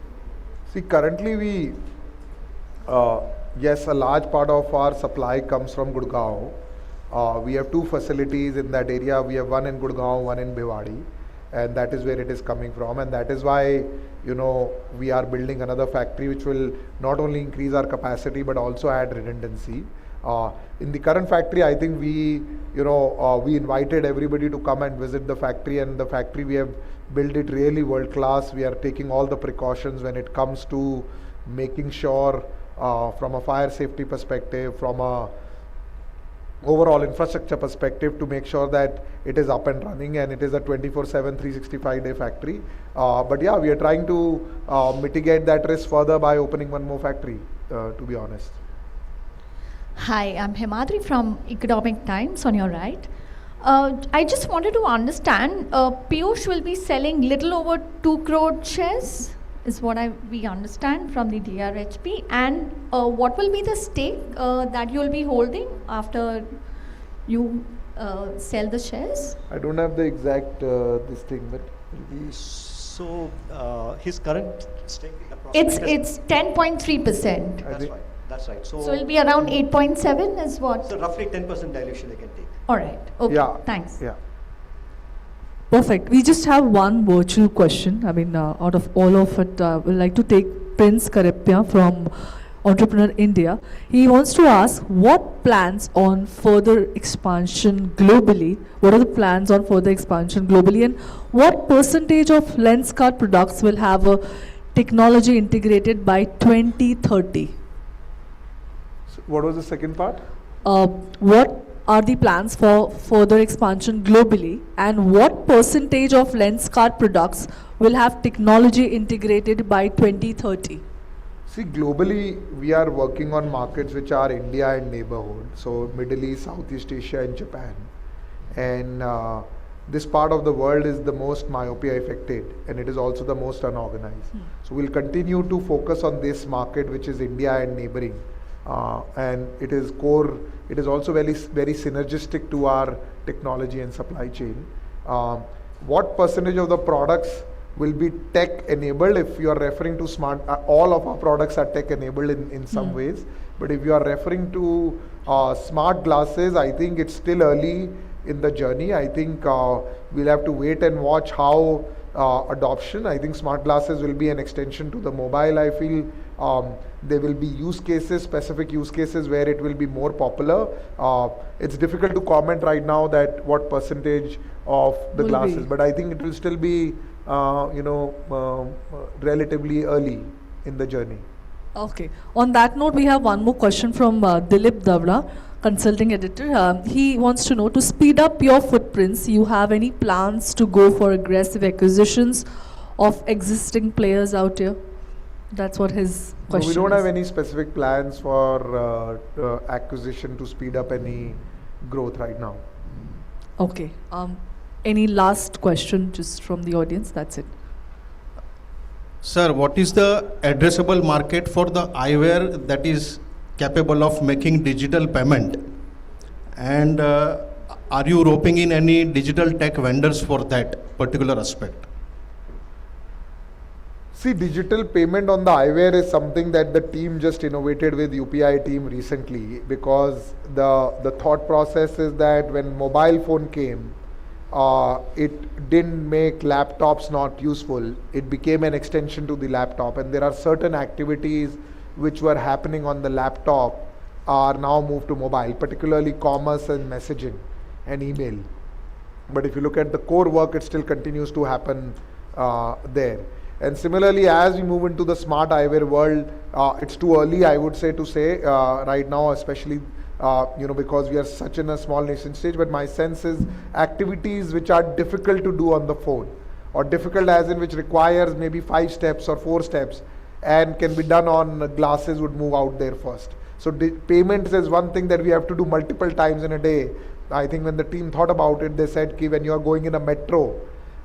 See, currently yes, a large part of our supply comes from Gurgaon. We have 2 facilities in that area. We have one in Gurgaon, one in Bhiwadi, and that is where it is coming from. And that is why, we are building another factory which will not only increase our capacity but also add redundancy. In the current factory, I think we invited everybody to come and visit the factory, and the factory we have built it really world class. We are taking all the precautions when it comes to making sure from a fire safety perspective, from a overall infrastructure perspective, to make sure that it is up and running, and it is a 24/7 365-day factory. But yeah, we are trying to mitigate that risk further by opening one more factory, to be honest. Hi, I'm Himadri from Economic Times, on your right. I just wanted to understand, Piyush will be selling little over 2 crore shares, is what we understand from the DRHP. And what will be the stake that you will be holding after you sell the shares? I don't have the exact this thing, but so his current stake in the prospect it's 10.3%. That's right. So it'll be around 8.7 is what? So roughly 10% dilution they can take. All right. Okay. Yeah. Thanks. Yeah. Perfect. We just have one virtual question. I mean, out of all of it, we'd like to take Prince Karepia from Entrepreneur India. He wants to ask, what plans on further expansion globally? What are the plans on further expansion globally? And what percentage of Lenskart products will have a technology integrated by 2030? So what was the second part? What are the plans for further expansion globally, and what percentage of Lenskart products will have technology integrated by 2030? See, globally, we are working on markets which are India and neighborhood, so Middle East, Southeast Asia and Japan. And this part of the world is the most myopia affected, and it is also the most unorganized. So we'll continue to focus on this market, which is India and neighboring. And it is core, it is also very, very synergistic to our technology and supply chain. What percentage of the products will be tech enabled. If you are referring to smart, all of our products are tech enabled in some ways. But if you are referring to smart glasses, I think it's still early in the journey. I think we'll have to wait and watch how adoption. I think smart glasses will be an extension to the mobile. I feel there will be use cases, specific use cases where it will be more popular. It's difficult to comment right now that what percentage of the glasses, but I think it will still be relatively early in the journey. Okay. On that note, we have one more question from Dilip Davra, consulting editor. He wants to know, to speed up your footprints, you have any plans to go for aggressive acquisitions of existing players out here? That's what his question We don't is. have any specific plans for acquisition to speed up any growth right now. Okay. Any last question just from the audience? That's it. Sir, what is the addressable market for the eyewear that is capable of making digital payment? And are you roping in any digital tech vendors for that particular aspect? See, digital payment on the eyewear is something that the team just innovated with UPI team recently, because the thought process is that when mobile phone came, it didn't make laptops not useful. It became an extension to the laptop, and there are certain activities which were happening on the laptop are now moved to mobile, particularly commerce and messaging and email. But if you look at the core work, it still continues to happen there. And similarly, as we move into the smart eyewear world, it's too early, I would say, to say right now, especially because we are such in a small nascent stage. But my sense is activities which are difficult to do on the phone, or difficult as in which requires maybe 5 steps or 4 steps, and can be done on glasses, would move out there first. So payments is one thing that we have to do multiple times in a day. I think when the team thought about it, they said कि when you are going in a metro,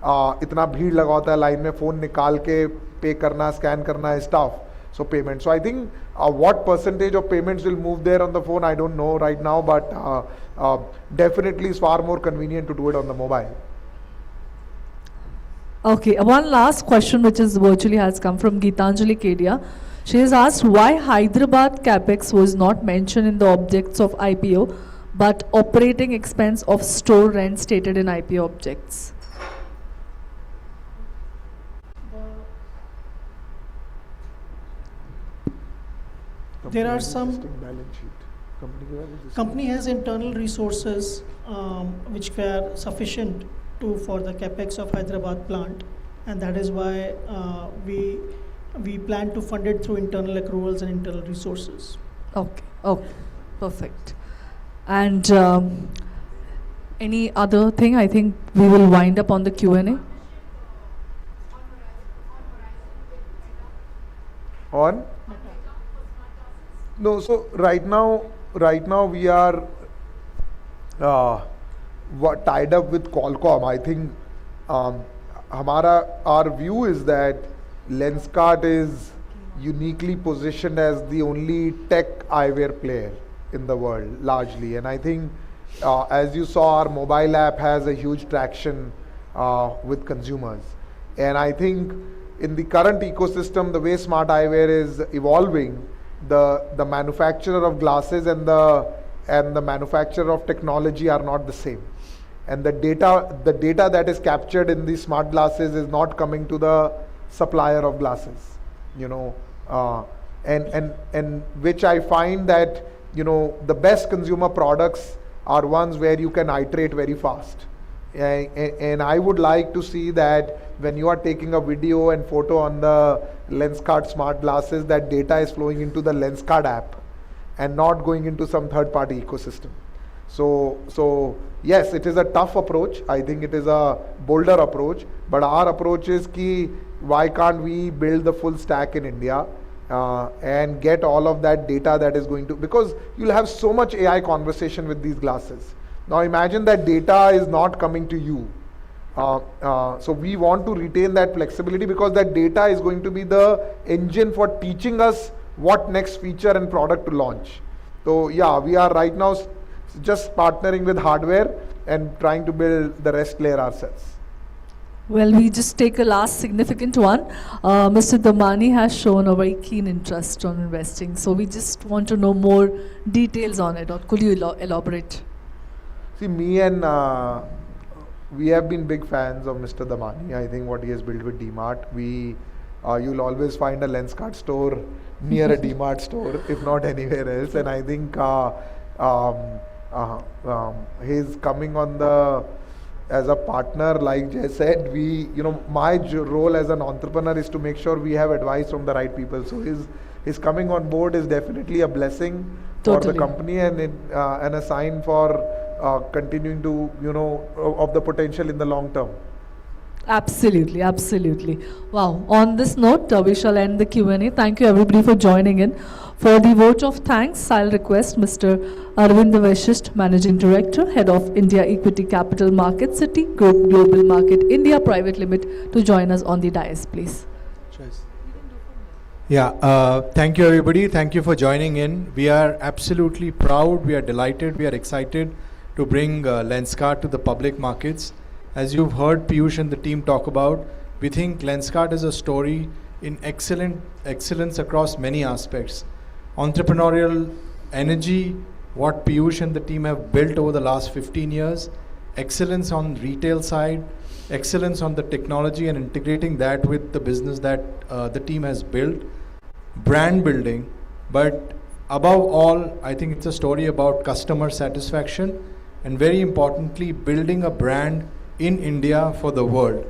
इतना भीड़ लगा होता है line में, phone निकाल के पे करना, स्कैन करना है stuff. So payment. So I think what percentage of payments will move there on the phone, I don't know right now, but definitely it's far more convenient to do it on the mobile. Okay, one last question which is virtually has come from Geetanjali Kedia. She has asked why Hyderabad capex was not mentioned in the objects of IPO, but operating expense of store rent stated in IPO objects. There are some company has internal resources which were sufficient for the capex of Hyderabad plant, and that is why we plan to fund it through internal accruals and internal resources. Okay. Okay. Perfect. And any other thing? I think we will wind up on the Q&A. On? No, so right now we are tied up with Qualcomm. I think our view is that Lenskart is uniquely positioned as the only tech eyewear player in the world, largely. And I think, as you saw, our mobile app has a huge traction with consumers. And I think in the current ecosystem, the way smart eyewear is evolving, the manufacturer of glasses and the manufacturer of technology are not the same. And the data that is captured in these smart glasses is not coming to the supplier of glasses, and which I find that, the best consumer products are ones where you can iterate very fast. And I would like to see that when you are taking a video and photo on the Lenskart smart glasses, that data is flowing into the Lenskart app and not going into some third-party ecosystem. So yes, it is a tough approach. I think it is a bolder approach, but our approach is why can't we build the full stack in India and get all of that data that is going to, because you'll have so much AI conversation with these glasses. Now imagine that data is not coming to you. So we want to retain that flexibility, because that data is going to be the engine for teaching us what next feature and product to launch. So yeah, we are right now just partnering with hardware and trying to build the rest layer ourselves. Well, we just take a last significant one. Mr. Damani has shown a very keen interest on investing, so we just want to know more details on it. Or could you elaborate? See, me and we have been big fans of Mr. Damani. I think what he has built with DMart, you'll always find a Lenskart store near a DMart store, if not anywhere else. And I think he's coming on as a partner, like Jay said. My role as an entrepreneur is to make sure we have advice from the right people. So his coming on board is definitely a blessing for the company and a sign for continuing to, of the potential in the long term. Absolutely, absolutely. Wow. On this note, we shall end the Q&A. Thank you everybody for joining in. For the vote of thanks, I'll request Mr. Arvind Vaishist, Managing Director, Head of India Equity Capital Market, Citi Group Global Market India Private Limited, to join us on the dais, please. Yeah, thank you everybody. Thank you for joining in. We are absolutely proud, we are delighted, we are excited to bring Lenskart to the public markets. As you've heard Piyush and the team talk about, we think Lenskart is a story in excellence across many aspects. Entrepreneurial energy, what Piyush and the team have built over the last 15 years, excellence on retail side, excellence on the technology and integrating that with the business that the team has built, brand building, but above all, I think it's a story about customer satisfaction and very importantly, building a brand in India for the world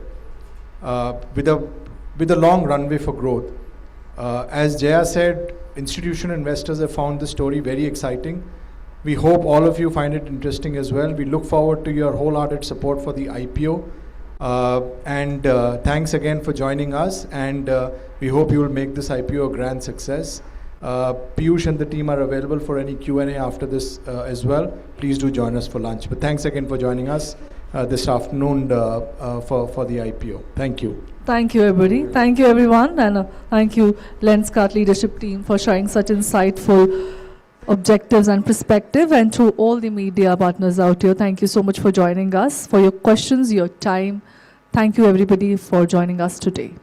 with a long runway for growth. As Jaya said, institutional investors have found the story very exciting. We hope all of you find it interesting as well. We look forward to your wholehearted support for the IPO. Thanks again for joining us, and we hope you will make this IPO a grand success. Piyush and the team are available for any Q&A after this as well. Please do join us for lunch. But thanks again for joining us this afternoon for the IPO. Thank you. Thank you, everybody. Thank you, everyone. And thank you, Lenskart leadership team, for sharing such insightful objectives and perspective. And to all the media partners out here, thank you so much for joining us, for your questions, your time. Thank you, everybody, for joining us today.